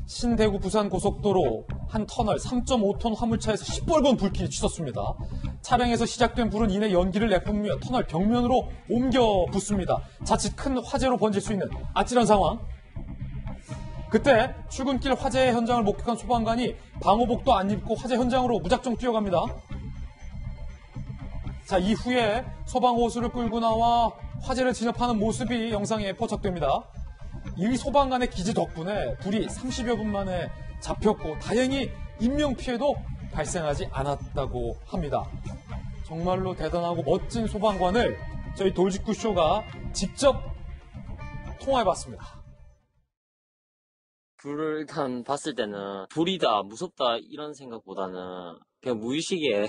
신대구 부산 고속도로 한 터널 3.5톤 화물차에서 시뻘건 불길이 치솟습니다. 차량에서 시작된 불은 이내 연기를 내뿜으며 터널 벽면으로 옮겨 붙습니다. 자칫 큰 화재로 번질 수 있는 아찔한 상황. 그때 출근길 화재 현장을 목격한 소방관이 방호복도 안 입고 화재 현장으로 무작정 뛰어갑니다. 자, 이후에 소방호수를 끌고 나와 화재를 진압하는 모습이 영상에 포착됩니다. 이 소방관의 기지 덕분에 불이 30여 분 만에 잡혔고 다행히 인명피해도 발생하지 않았다고 합니다. 정말로 대단하고 멋진 소방관을 저희 돌직구쇼가 직접 통화해봤습니다. 불을 일단 봤을 때는 불이다, 무섭다 이런 생각보다는 그냥 무의식에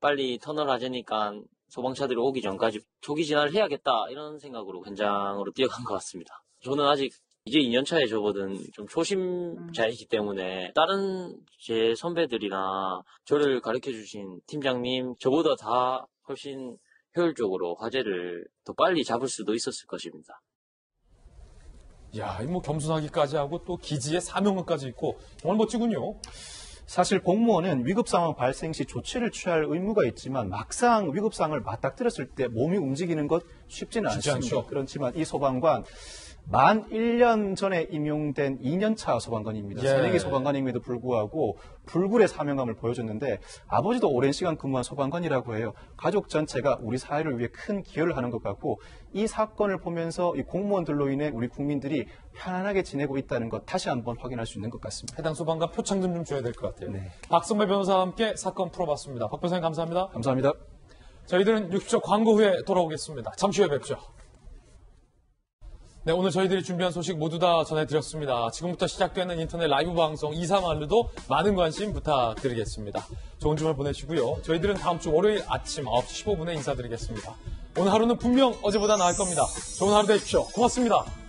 빨리 터널 화재니까 소방차들이 오기 전까지 초기 진화를 해야겠다 이런 생각으로 현장으로 뛰어간 것 같습니다. 저는 아직 이제 2년차에 접어든 좀 초심자이기 때문에 다른 제 선배들이나 저를 가르쳐주신 팀장님 저보다 다 훨씬 효율적으로 화재를 더 빨리 잡을 수도 있었을 것입니다. 야, 뭐 겸손하기까지 하고 또 기지에 사명감까지 있고 정말 멋지군요. 사실 공무원은 위급 상황 발생 시 조치를 취할 의무가 있지만 막상 위급 상황을 맞닥뜨렸을 때 몸이 움직이는 것 쉽지는 않습니다. 그렇지만 이 소방관 만 1년 전에 임용된 2년차 소방관입니다. 새내기 소방관임에도 불구하고 불굴의 사명감을 보여줬는데 아버지도 오랜 시간 근무한 소방관이라고 해요. 가족 전체가 우리 사회를 위해 큰 기여를 하는 것 같고 이 사건을 보면서 이 공무원들로 인해 우리 국민들이 편안하게 지내고 있다는 것 다시 한번 확인할 수 있는 것 같습니다. 해당 소방관 표창 좀 줘야 될 것 같아요. 네. 박선배 변호사와 함께 사건 풀어봤습니다. 박 변호사님 감사합니다. 감사합니다. 저희들은 60초 광고 후에 돌아오겠습니다. 잠시 후에 뵙죠. 네, 오늘 저희들이 준비한 소식 모두 다 전해드렸습니다. 지금부터 시작되는 인터넷 라이브 방송 이사말루도 많은 관심 부탁드리겠습니다. 좋은 주말 보내시고요. 저희들은 다음 주 월요일 아침 9시 15분에 인사드리겠습니다. 오늘 하루는 분명 어제보다 나을 겁니다. 좋은 하루 되십시오. 고맙습니다.